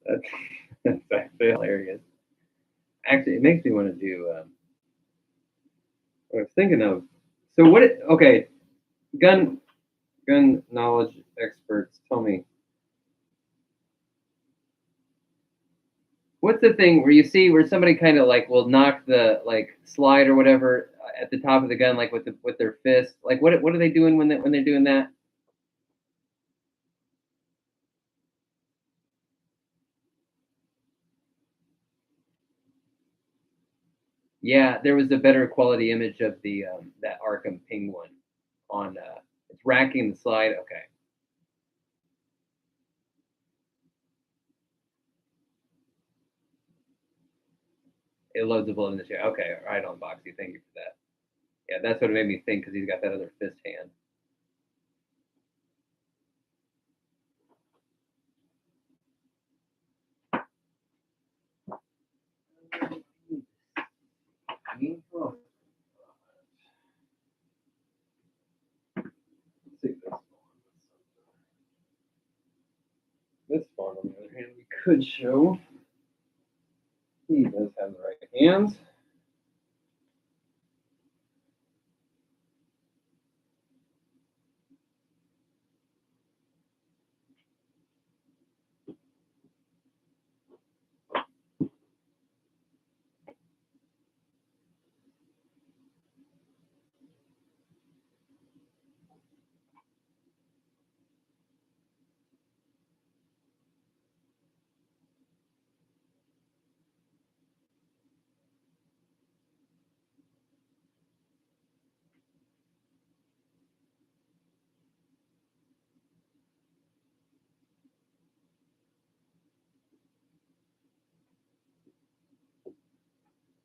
Speaker 1: That's actually hilarious. Actually, it makes me want to do. I was thinking of. So what? Okay, gun knowledge experts, tell me, what's the thing where you see where somebody kind of like will knock the like slide or whatever at the top of the gun, like with their fist? Like what are they doing when they're doing that? Yeah, there was a better quality image of the that Arkham Ping one on it's racking the slide. Okay, it loads the bullet in the chair. Okay, right on, Boxy. Thank you for that. Yeah, that's what it made me think because he's got that other fist hand. Oh, let's see this one, on the other hand, we could show he does have the right hands.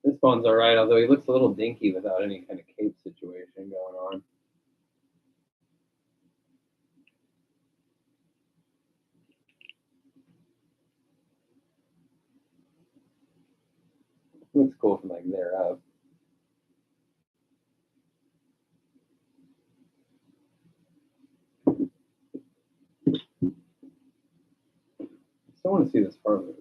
Speaker 1: This one's all right, although he looks a little dinky without any kind of cape situation going on. Looks cool from like there up. I still want to see this Harley.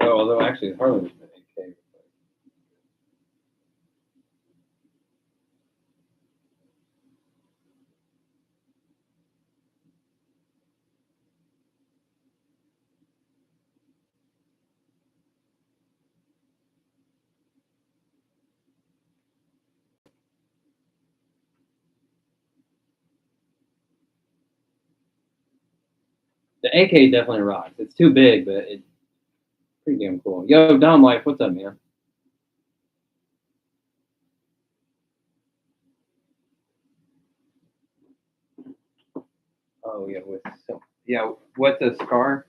Speaker 1: Oh, although actually Harley was an 8K. The AK definitely rocks. It's too big, but it's pretty damn cool. Yo, Dom Life, what's up, man? Oh yeah, with so yeah, what's a scar?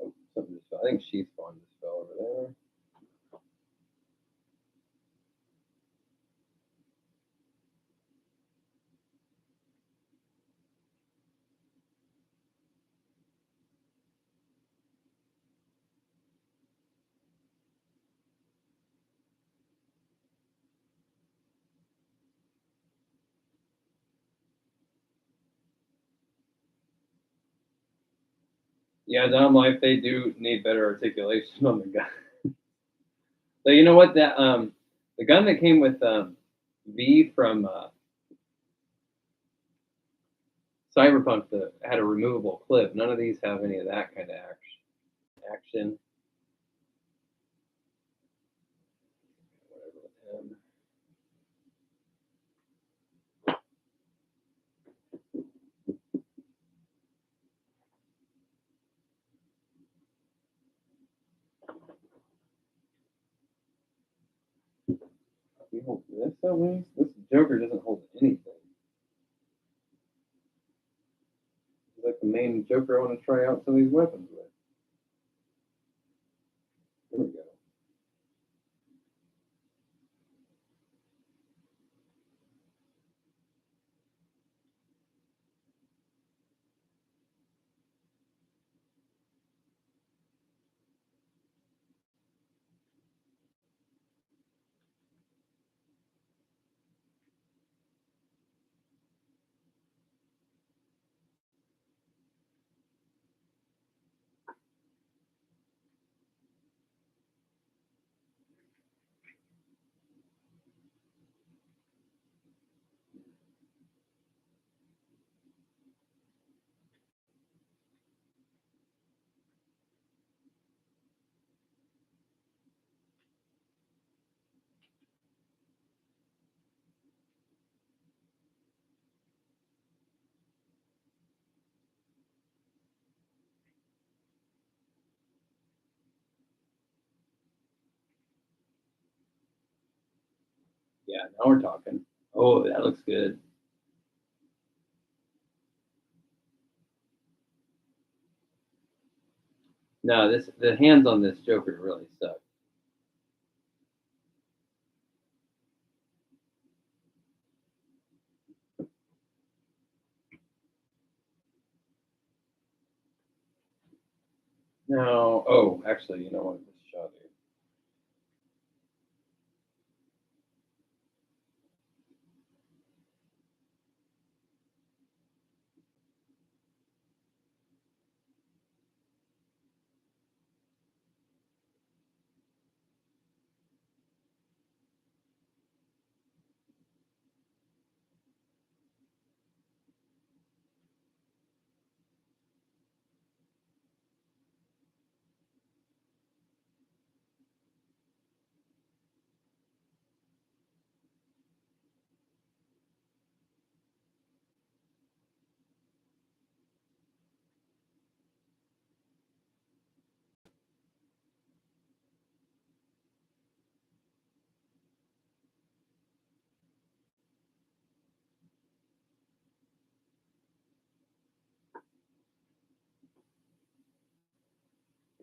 Speaker 1: Oh, something just fell. I think she spawned just fell over there. Yeah, Dom Life, they do need better articulation on the gun. So you know what that the gun that came with V from Cyberpunk that had a removable clip. None of these have any of that kind of action. Whatever with him. He holds this at least. This Joker doesn't hold anything. He's like the main Joker I want to try out some of these weapons with. There we go. Yeah, now we're talking. Oh, that looks good. No, the hands on this Joker really suck. No. Oh, actually, you know what? This shot here.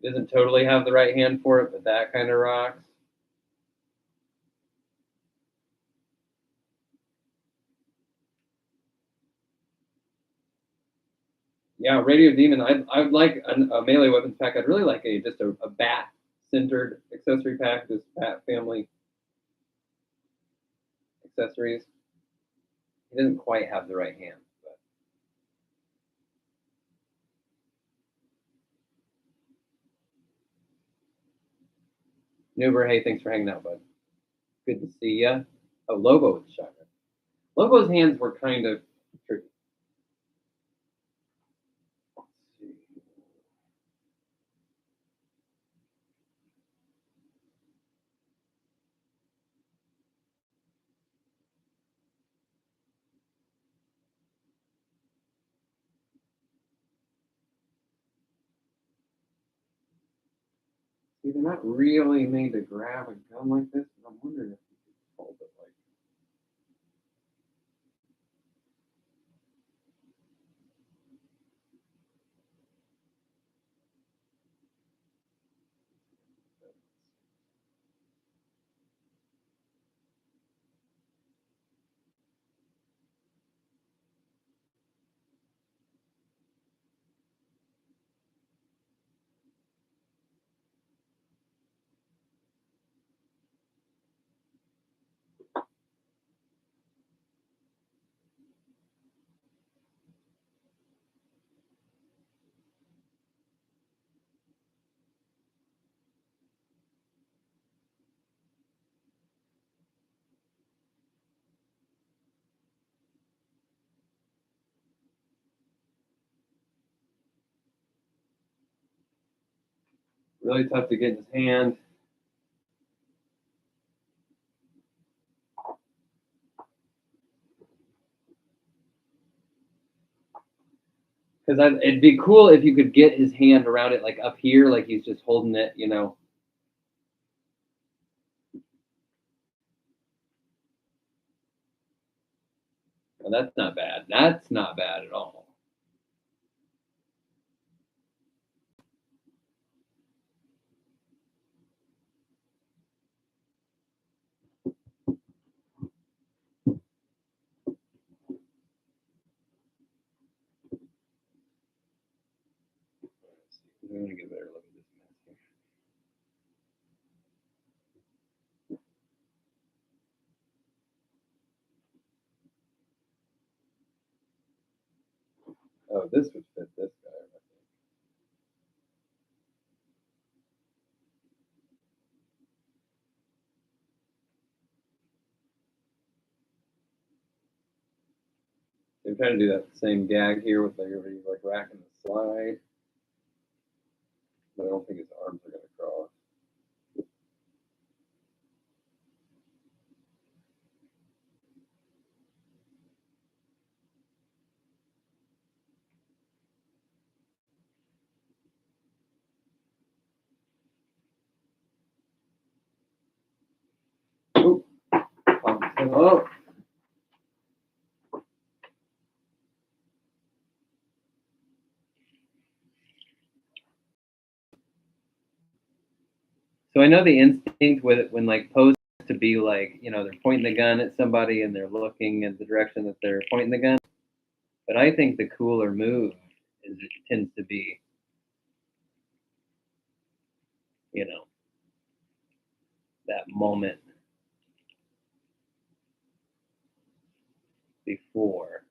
Speaker 1: It doesn't totally have the right hand for it, but that kind of rocks. Yeah, Radio Demon. I'd like a melee weapons pack. I'd really like just a bat centered accessory pack. This bat family accessories. He doesn't quite have the right hand. But Nuber, hey, thanks for hanging out, bud. Good to see ya. Oh, Lobo with the shotgun. Lobo's hands were kind of tricky. See, they're not really made to grab a gun like this, but I'm wondering if you could hold it like. Really tough to get in his hand. Because it'd be cool if you could get his hand around it, like up here, like he's just holding it, you know. Well, that's not bad. That's not bad at all. I'm gonna get a better look at this mess here. Oh, this would fit this guy. I think. I'm trying to do that same gag here with like everybody like racking the slide, but I don't think his arms are gonna cross. Oop, Oh. So I know the instinct with it when like posed to be like, you know, they're pointing the gun at somebody and they're looking in the direction that they're pointing the gun. But I think the cooler move is it tends to be, you know, that moment before.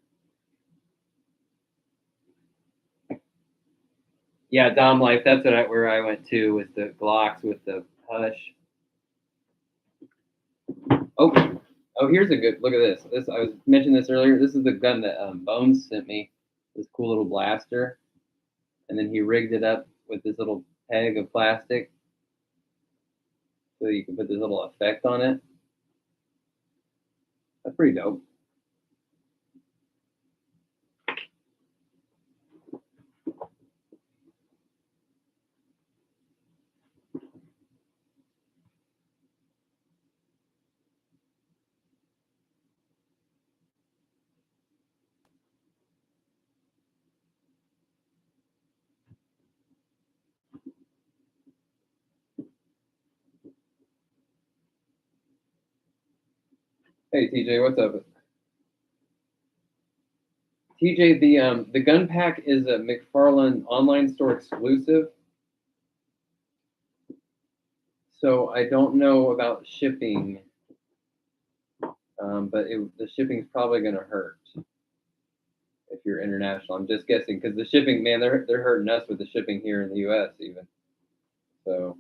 Speaker 1: Yeah, Dom Life. That's where I went to with the Glocks with the Hush. Oh, here's a good look at this. This I was mentioning this earlier. This is the gun that Bones sent me. This cool little blaster, and then he rigged it up with this little peg of plastic, so you can put this little effect on it. That's pretty dope. Hey TJ, what's up? TJ, the gun pack is a McFarlane online store exclusive, so I don't know about shipping, but the shipping's probably going to hurt if you're international. I'm just guessing because the shipping, man, they're hurting us with the shipping here in the U.S. even. So,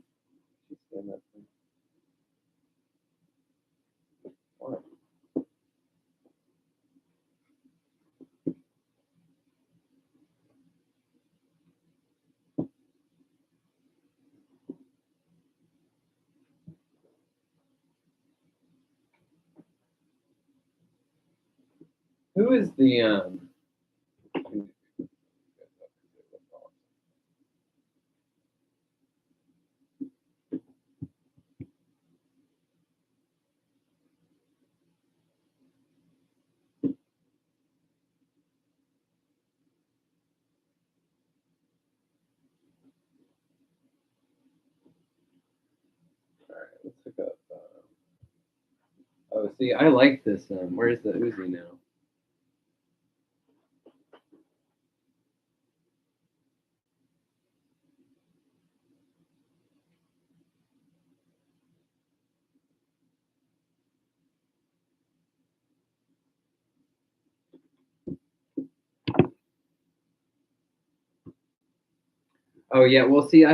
Speaker 1: what? Who is the all right, let's look up. Oh, see, I like this. Where's the Uzi now? Oh yeah, well, see, I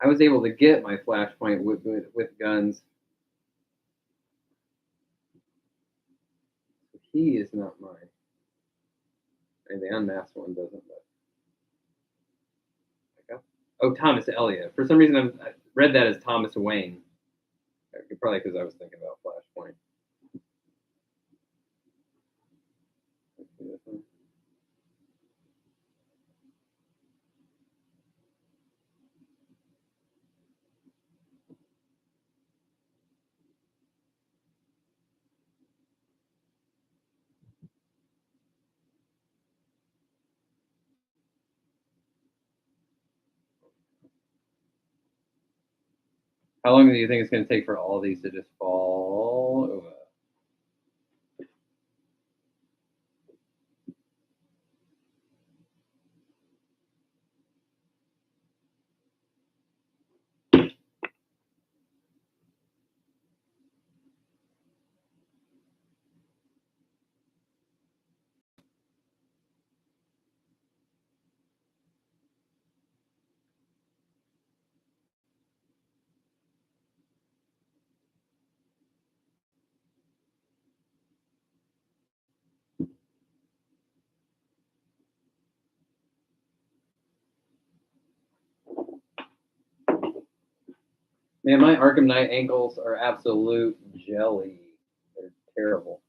Speaker 1: was able to get my flashpoint with guns. He is not mine. And the unmasked one doesn't. But oh, Thomas Elliott. For some reason, I read that as Thomas Wayne. Probably because I was thinking about Flashpoint. How long do you think it's going to take for all these to just fall over? Man, my Arkham Knight ankles are absolute jelly. They're terrible.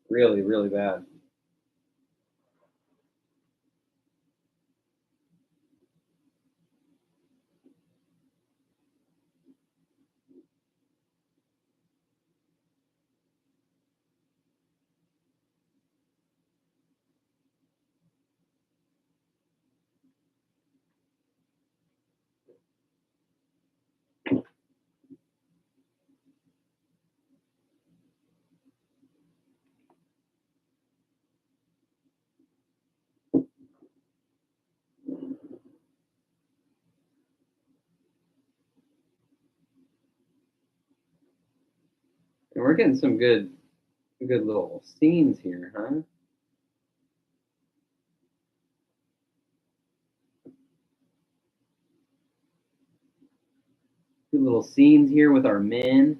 Speaker 1: Really, really bad. And we're getting some good little scenes here, huh? Good little scenes here with our men.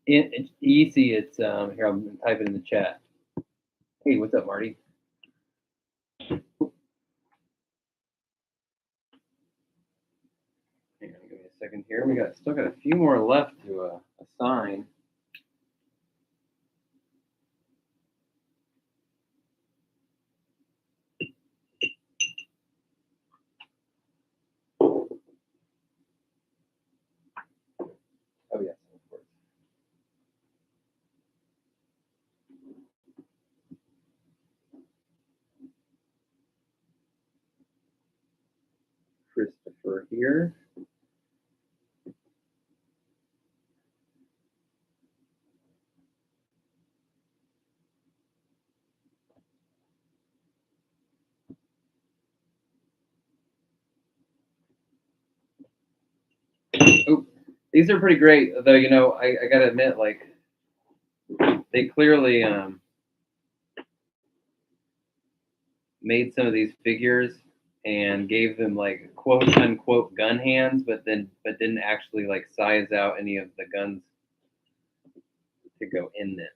Speaker 1: It's easy. It's here. I'm typing in the chat. Hey, what's up, Marty? Hang on, give me a second here. We still got a few more left to assign. Oh yes, of course. Christopher here. Oh, these are pretty great, though. You know, I gotta admit, like, they clearly made some of these figures and gave them like quote unquote gun hands, but didn't actually like size out any of the guns to go in them.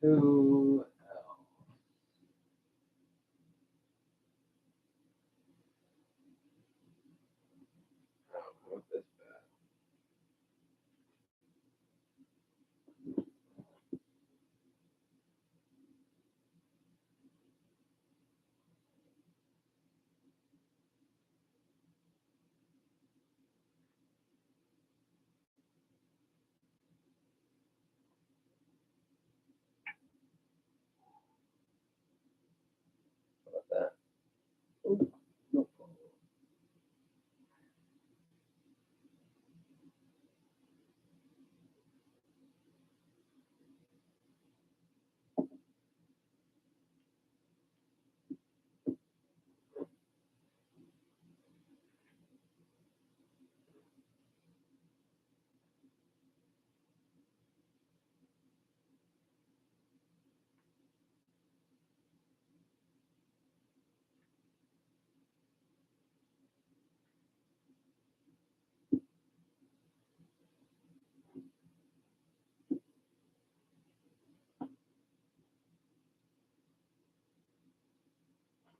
Speaker 1: Who else? What's this bad? How about that? Oh, no.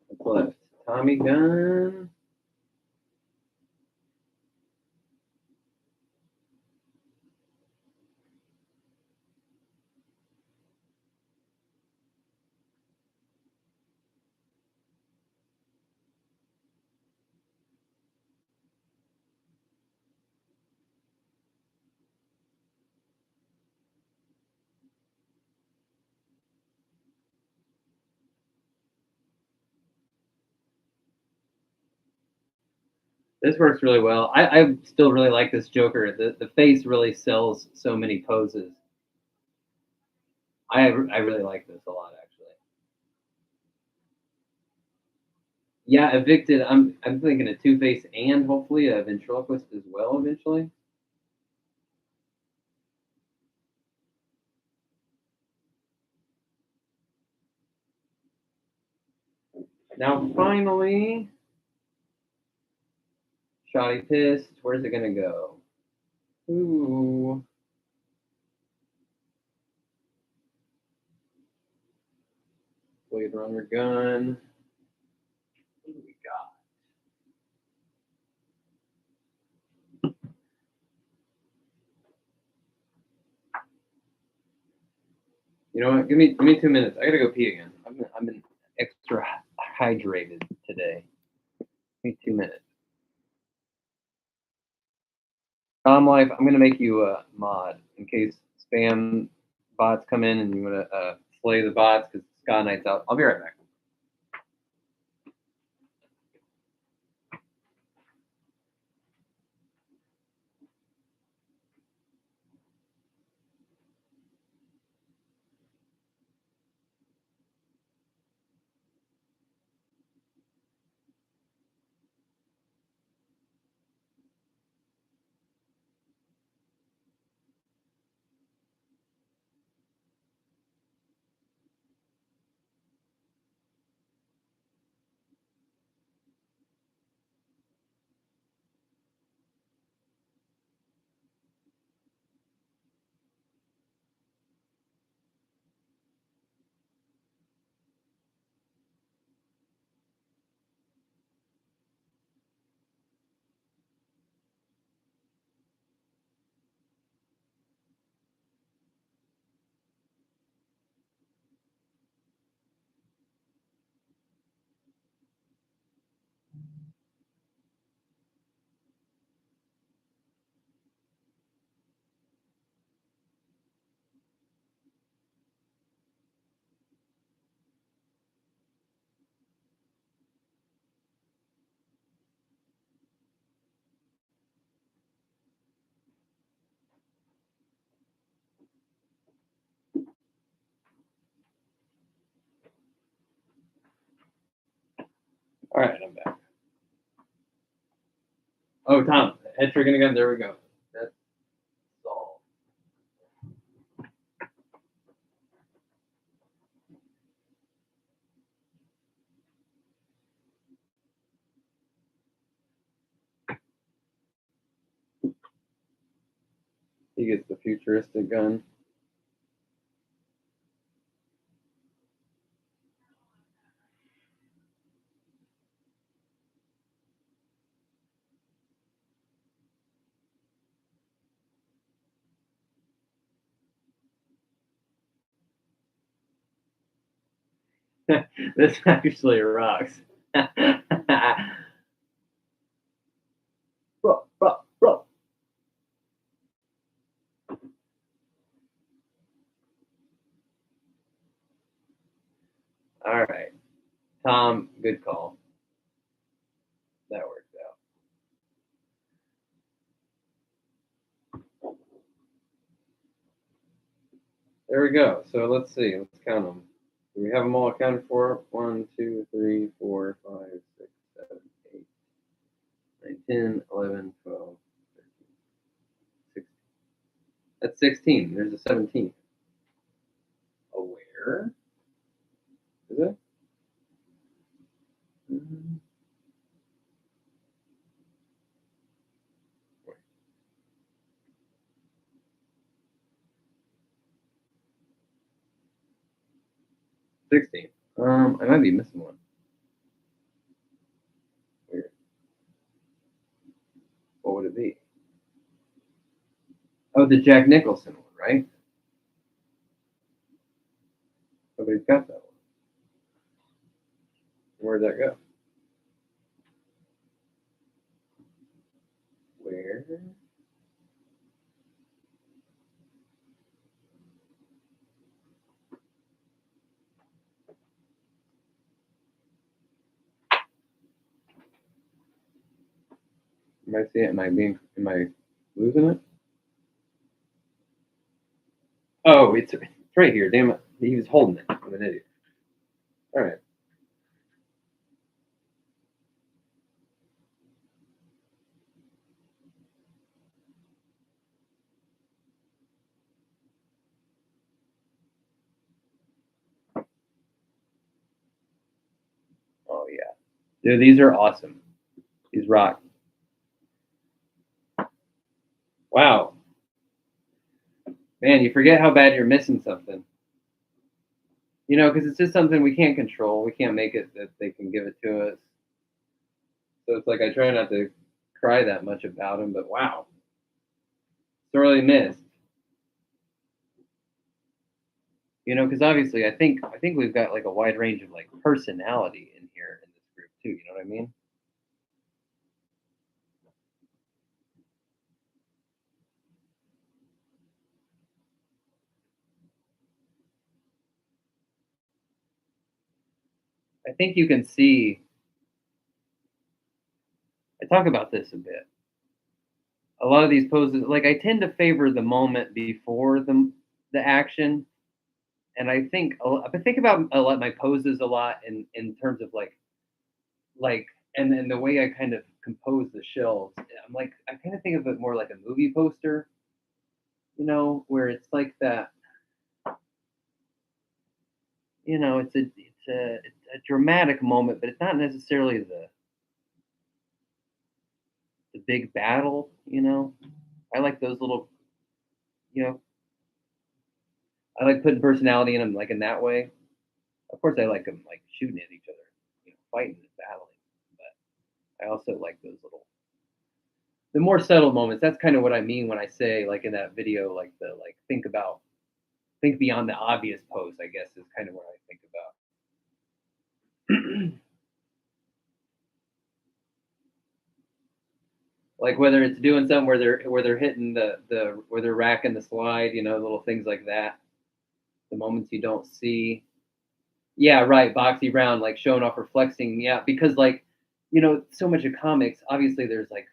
Speaker 1: What's left? Tommy gun. This works really well. I still really like this Joker. The face really sells so many poses. I really like this a lot, actually. Yeah, Evicted. I'm thinking a Two-Face and hopefully a ventriloquist as well eventually. Now, finally, Shoddy Pissed. Where's it gonna go? Ooh. Blade Runner gun. What do we got? You know what? Give me 2 minutes. I gotta go pee again. I've been extra hydrated today. Give me 2 minutes. Tom Life, I'm gonna make you a mod in case spam bots come in and you wanna slay the bots because Sky Knight's out. I'll be right back. All right, I'm back. Oh, Tom, head tricking again. There we go. That's all. He gets the futuristic gun. This actually rocks. Bro. All right, Tom, good call. That worked out. There we go. So let's see. Let's count them. Do we have them all accounted for? 1, 2, 3, 4, 5, 6, 7, 8, 9, 10, 11, 12, 13, 16. That's 16. There's a 17. Where? Is it? 16. I might be missing one. Weird. What would it be? Oh, the Jack Nicholson one, right? Nobody's got that one. Where'd that go? Where? Am I seeing it? Am I losing it? Oh, it's right here. Damn it. He was holding it. I'm an idiot. All right. Oh, yeah. Dude, these are awesome. These rock. Wow. Man, you forget how bad you're missing something. You know, because it's just something we can't control. We can't make it that they can give it to us. So it's like I try not to cry that much about them, but wow. Sorely missed. You know, because obviously I think we've got like a wide range of like personality in here in this group too. You know what I mean? I think you can see. I talk about this a bit. A lot of these poses, like I tend to favor the moment before the action, and I think about a lot my poses a lot in terms of like and then the way I kind of compose the shells. I'm like I kind of think of it more like a movie poster, you know, where it's like that. You know, it's a dramatic moment, but it's not necessarily the big battle. You know, I like those little. You know, I like putting personality in them, like in that way. Of course, I like them like shooting at each other, you know, fighting and battling. But I also like those little, the more subtle moments. That's kind of what I mean when I say, like in that video, like the like think beyond the obvious pose. I guess is kind of what I think about. Like whether it's doing something where they're hitting the where they're racking the slide, you know, little things like that. The moments you don't see. Yeah, right. Boxy round, like showing off or flexing. Yeah, because like, you know, so much of comics, obviously there's like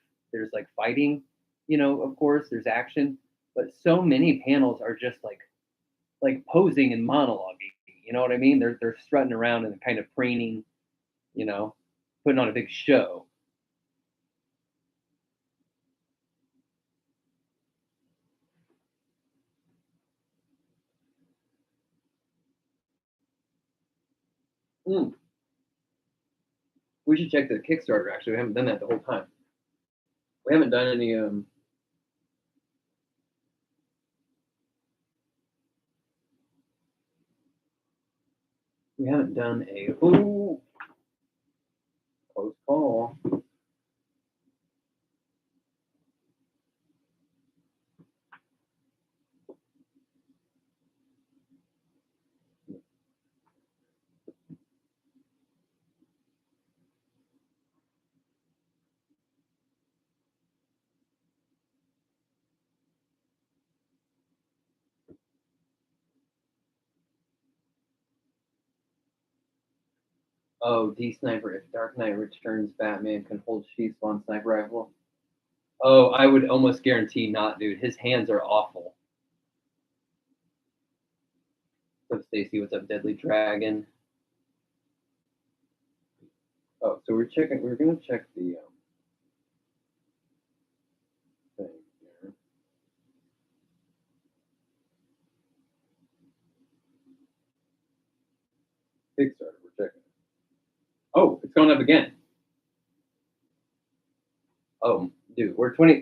Speaker 1: fighting, you know, of course, there's action, but so many panels are just like posing and monologuing. You know what I mean? They're strutting around and kind of preening, you know, putting on a big show. Mm. We should check the Kickstarter actually. We haven't done that the whole time. We haven't done any we haven't done a ooh close call. Oh, D Sniper, if Dark Knight Returns Batman can hold sheaths on sniper rifle. Oh, I would almost guarantee not, dude. His hands are awful. What's up, Stacy? What's up, Deadly Dragon? Oh, so we're checking. We're gonna check the thing here. Kickstarter. We're checking. Oh, it's going up again. Oh, dude, we're 20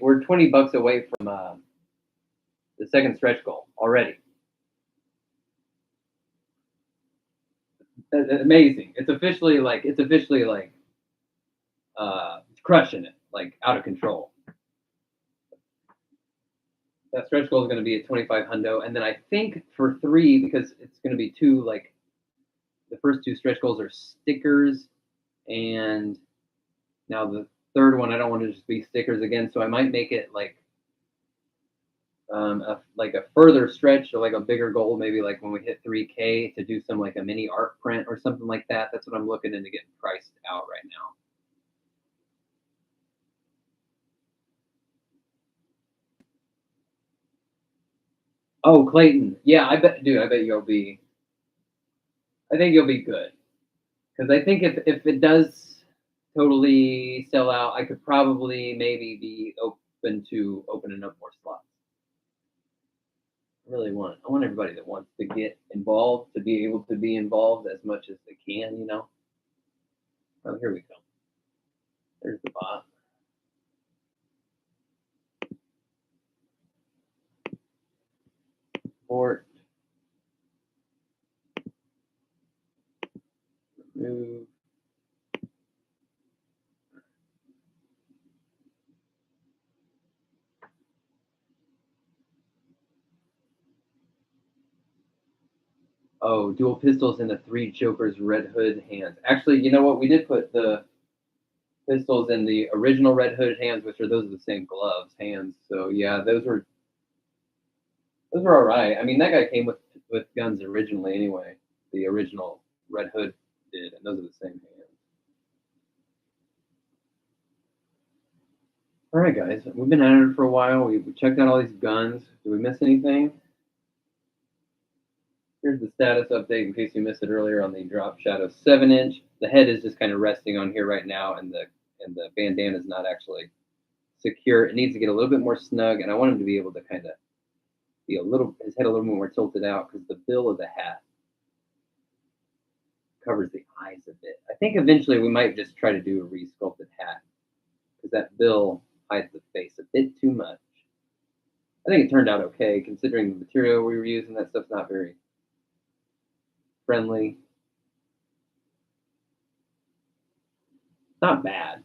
Speaker 1: bucks away from the second stretch goal already. That's amazing. It's officially like it's crushing it, like out of control. That stretch goal is going to be at 25 hundo, and then I think for three because it's going to be two like the first two stretch goals are stickers, and now the third one I don't want to just be stickers again, so I might make it like a further stretch or like a bigger goal, maybe like when we hit 3K to do some like a mini art print or something like that. That's what I'm looking into getting priced out right now. Oh, Clayton, yeah, I bet, dude, I bet you'll be. I think you'll be good because I think if it does totally sell out, I could probably maybe be open to opening up more slots. I want everybody that wants to get involved to be able to be involved as much as they can, you know. Oh, here we go. There's the bot. Port. Remove. Oh, dual pistols and the 3 Jokers Red Hood hands. Actually, you know what? We did put the pistols in the original Red Hood hands, which are those are the same gloves hands. So yeah, those were all right. I mean, that guy came with guns originally anyway. The original Red Hood did, and those are the same hands. All right, guys, we've been at it for a while. We checked out all these guns. Did we miss anything? Here's the status update in case you missed it earlier on the Drop Shadow 7-inch. The head is just kind of resting on here right now, and the bandana is not actually secure. It needs to get a little bit more snug, and I want him to be able to kind of be his head a little more tilted out because the bill of the hat covers the eyes a bit. I think eventually we might just try to do a resculpted hat because that bill hides the face a bit too much. I think it turned out okay considering the material we were using. That stuff's not very friendly. Not bad.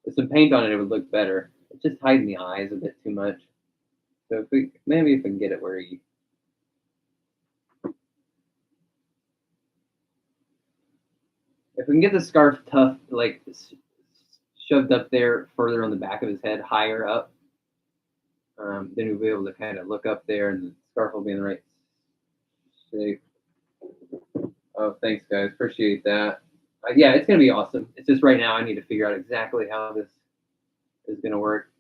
Speaker 1: With some paint on it, it would look better. It's just hiding the eyes a bit too much. So maybe if we can get it where if we can get the scarf like shoved up there further on the back of his head, higher up, then we'll be able to kind of look up there and the scarf will be in the right shape. Oh, thanks, guys. Appreciate that. Yeah, it's going to be awesome. It's just right now I need to figure out exactly how this is going to work.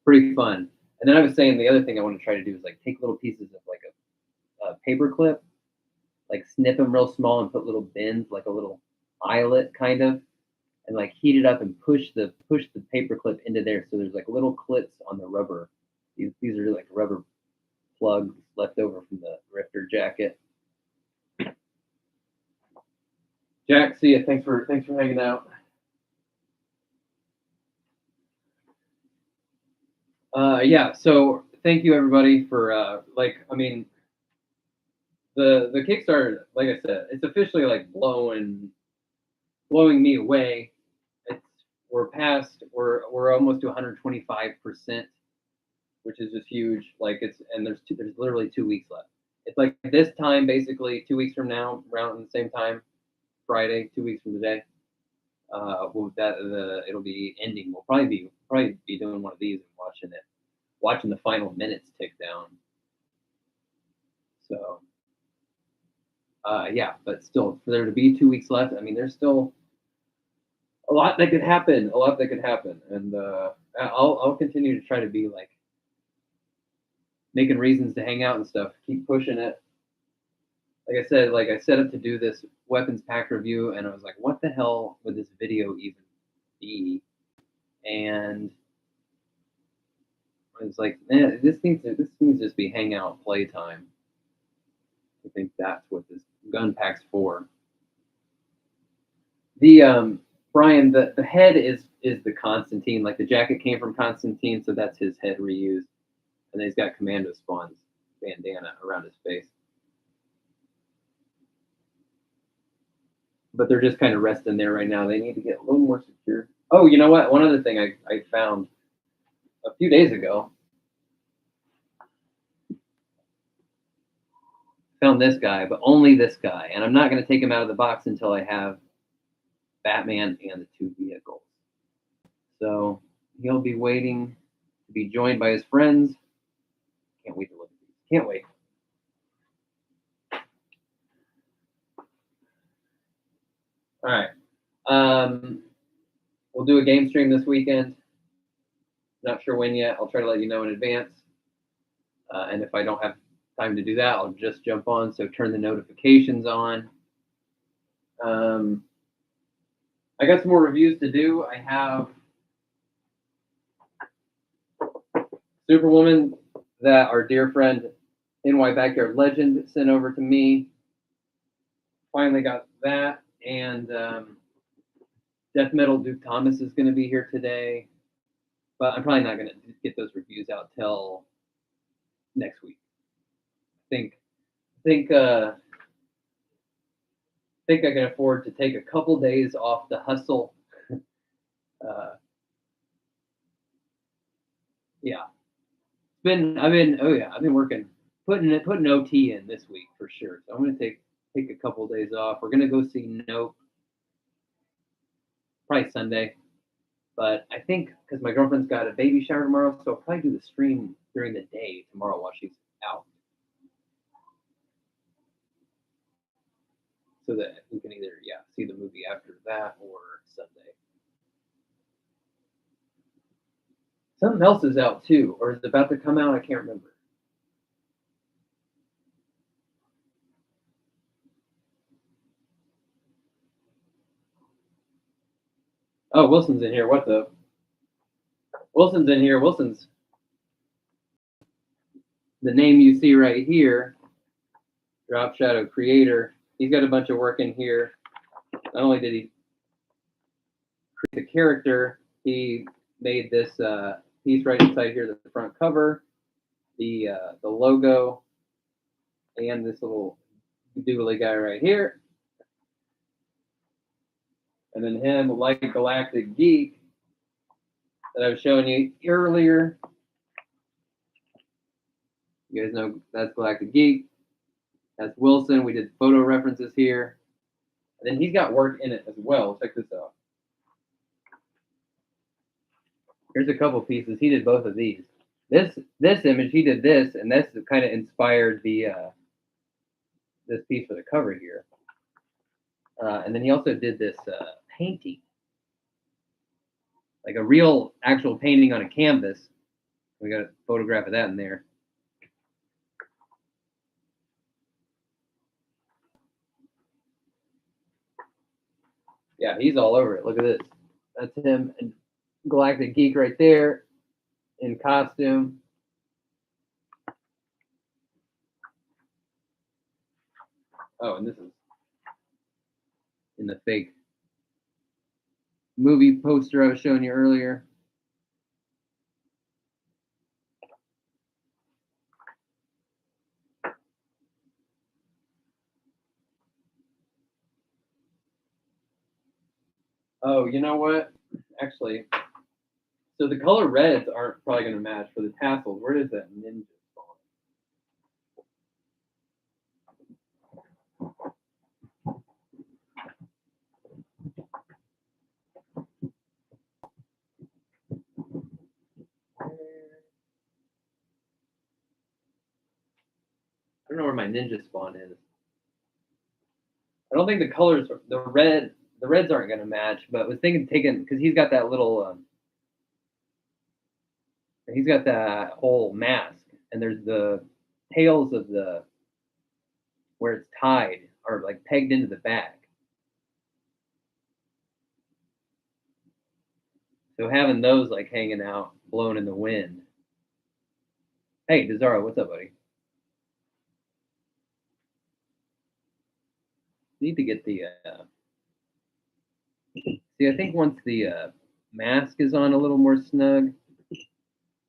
Speaker 1: Pretty fun. And then I was saying the other thing I want to try to do is like take little pieces of like a paper clip, like snip them real small and put little bins, like a little eyelet kind of, and like heat it up and push the paper clip into there. So there's like little clips on the rubber. These are like rubber plugs left over from the Rifter jacket. Jack, see you. Thanks for hanging out. Yeah, so thank you everybody for the Kickstarter, like I said, it's officially like blowing me away. We're almost to 125%, which is just huge. Like there's literally 2 weeks left. It's like this time basically 2 weeks from now, around the same time, Friday, 2 weeks from today. It'll be ending. We'll probably be doing one of these and watching the final minutes tick down. So yeah, but still, for there to be 2 weeks left, I mean, there's still a lot that could happen. And I'll continue to try to be like making reasons to hang out and stuff. Keep pushing it. Like I said, I set up to do this weapons pack review, and I was like, what the hell would this video even be? And I was like, man, this needs to just be hangout playtime. I think that's what this gun pack's for. The Brian, the head is the Constantine. Like the jacket came from Constantine, so that's his head reused. And then he's got Commando Spawn's bandana around his face. But they're just kind of resting there right now. They need to get a little more secure. Oh, you know what? One other thing I found a few days ago. Found this guy, but only this guy. And I'm not going to take him out of the box until I have Batman and the 2 vehicles. So he'll be waiting to be joined by his friends. Can't wait to look at these. Can't wait. All right. We'll do a game stream this weekend. Not sure when yet. I'll try to let you know in advance. And if I don't have time to do that, I'll just jump on. So turn the notifications on. I got some more reviews to do. I have Superwoman that our dear friend NY Backyard Legend sent over to me. Finally got that. And Death Metal Duke Thomas is going to be here today, but I'm probably not going to get those reviews out till next week. I think I can afford to take a couple days off the hustle. Yeah, I've been working, putting OT in this week for sure. So I'm gonna take a couple days off. We're gonna go see Nope, probably Sunday. But I think because my girlfriend's got a baby shower tomorrow, so I'll probably do the stream during the day tomorrow while she's out, so that we can either see the movie after that or Sunday. Something else is out too, or is it about to come out? I can't remember. Oh, Wilson's in here. What the? Wilson's in here. Wilson's the name you see right here. Drop Shadow creator. He's got a bunch of work in here. Not only did he create the character, he made this piece right inside here, the front cover, the logo, and this little doodly guy right here. And then him, like Galactic Geek, that I was showing you earlier. You guys know that's Galactic Geek. That's Wilson. We did photo references here. And then he's got work in it as well. Check this out. Here's a couple pieces. He did both of these. This image, he did this, and this kind of inspired the this piece for the cover here. And then he also did this painting, like a real actual painting on a canvas. We got a photograph of that in there. Yeah, he's all over it. Look at this. That's him and Galactic Geek right there in costume. Oh, and this is in the fake movie poster I was showing you earlier. Oh, you know what? Actually, so the color reds aren't probably going to match for the tassels. Where does that ninja spawn? I don't know where my ninja spawn is. I don't think the colors, the reds aren't going to match, but I was thinking because he's got that little, he's got that whole mask, and there's the tails of where it's tied are like pegged into the back. So having those like hanging out, blowing in the wind. Hey, Desaro, what's up, buddy? Need to get the see, I think once the mask is on a little more snug,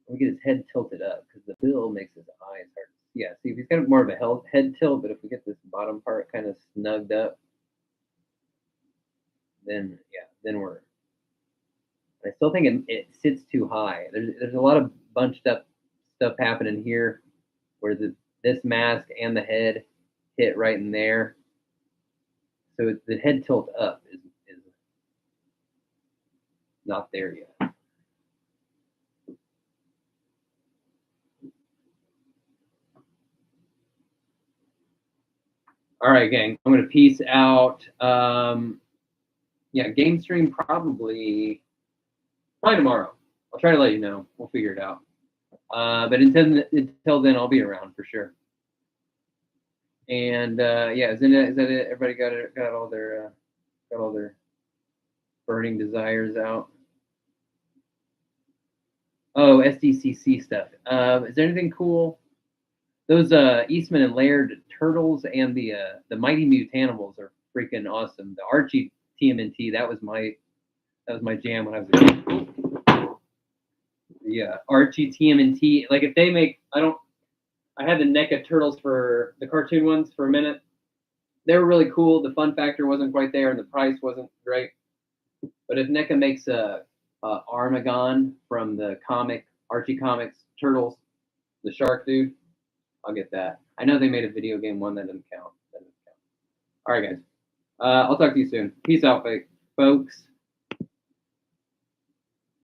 Speaker 1: we get his head tilted up because the bill makes his eyes hard. Yeah, see, he's got more of a head tilt, but if we get this bottom part kind of snugged up, then we're. I still think it sits too high. There's a lot of bunched up stuff happening here, where this mask and the head hit right in there. So the head tilt up is not there yet. All right, gang. I'm gonna peace out. Game stream probably tomorrow. I'll try to let you know. We'll figure it out. But until then, I'll be around for sure. And is that it? Everybody got all their burning desires out. Oh, SDCC stuff. Is there anything cool? Those Eastman and Laird turtles and the Mighty Mutanimals are freaking awesome. The Archie TMNT, that was my That was my jam when I was a kid. The Archie TMNT. Like if they make, I had the NECA turtles for the cartoon ones for a minute. They were really cool. The fun factor wasn't quite there, and the price wasn't great. But if NECA makes a Armagon from the comic Archie Comics Turtles, the shark dude, I'll get that. I know they made a video game one that doesn't count. All right, guys. I'll talk to you soon. Peace out, folks.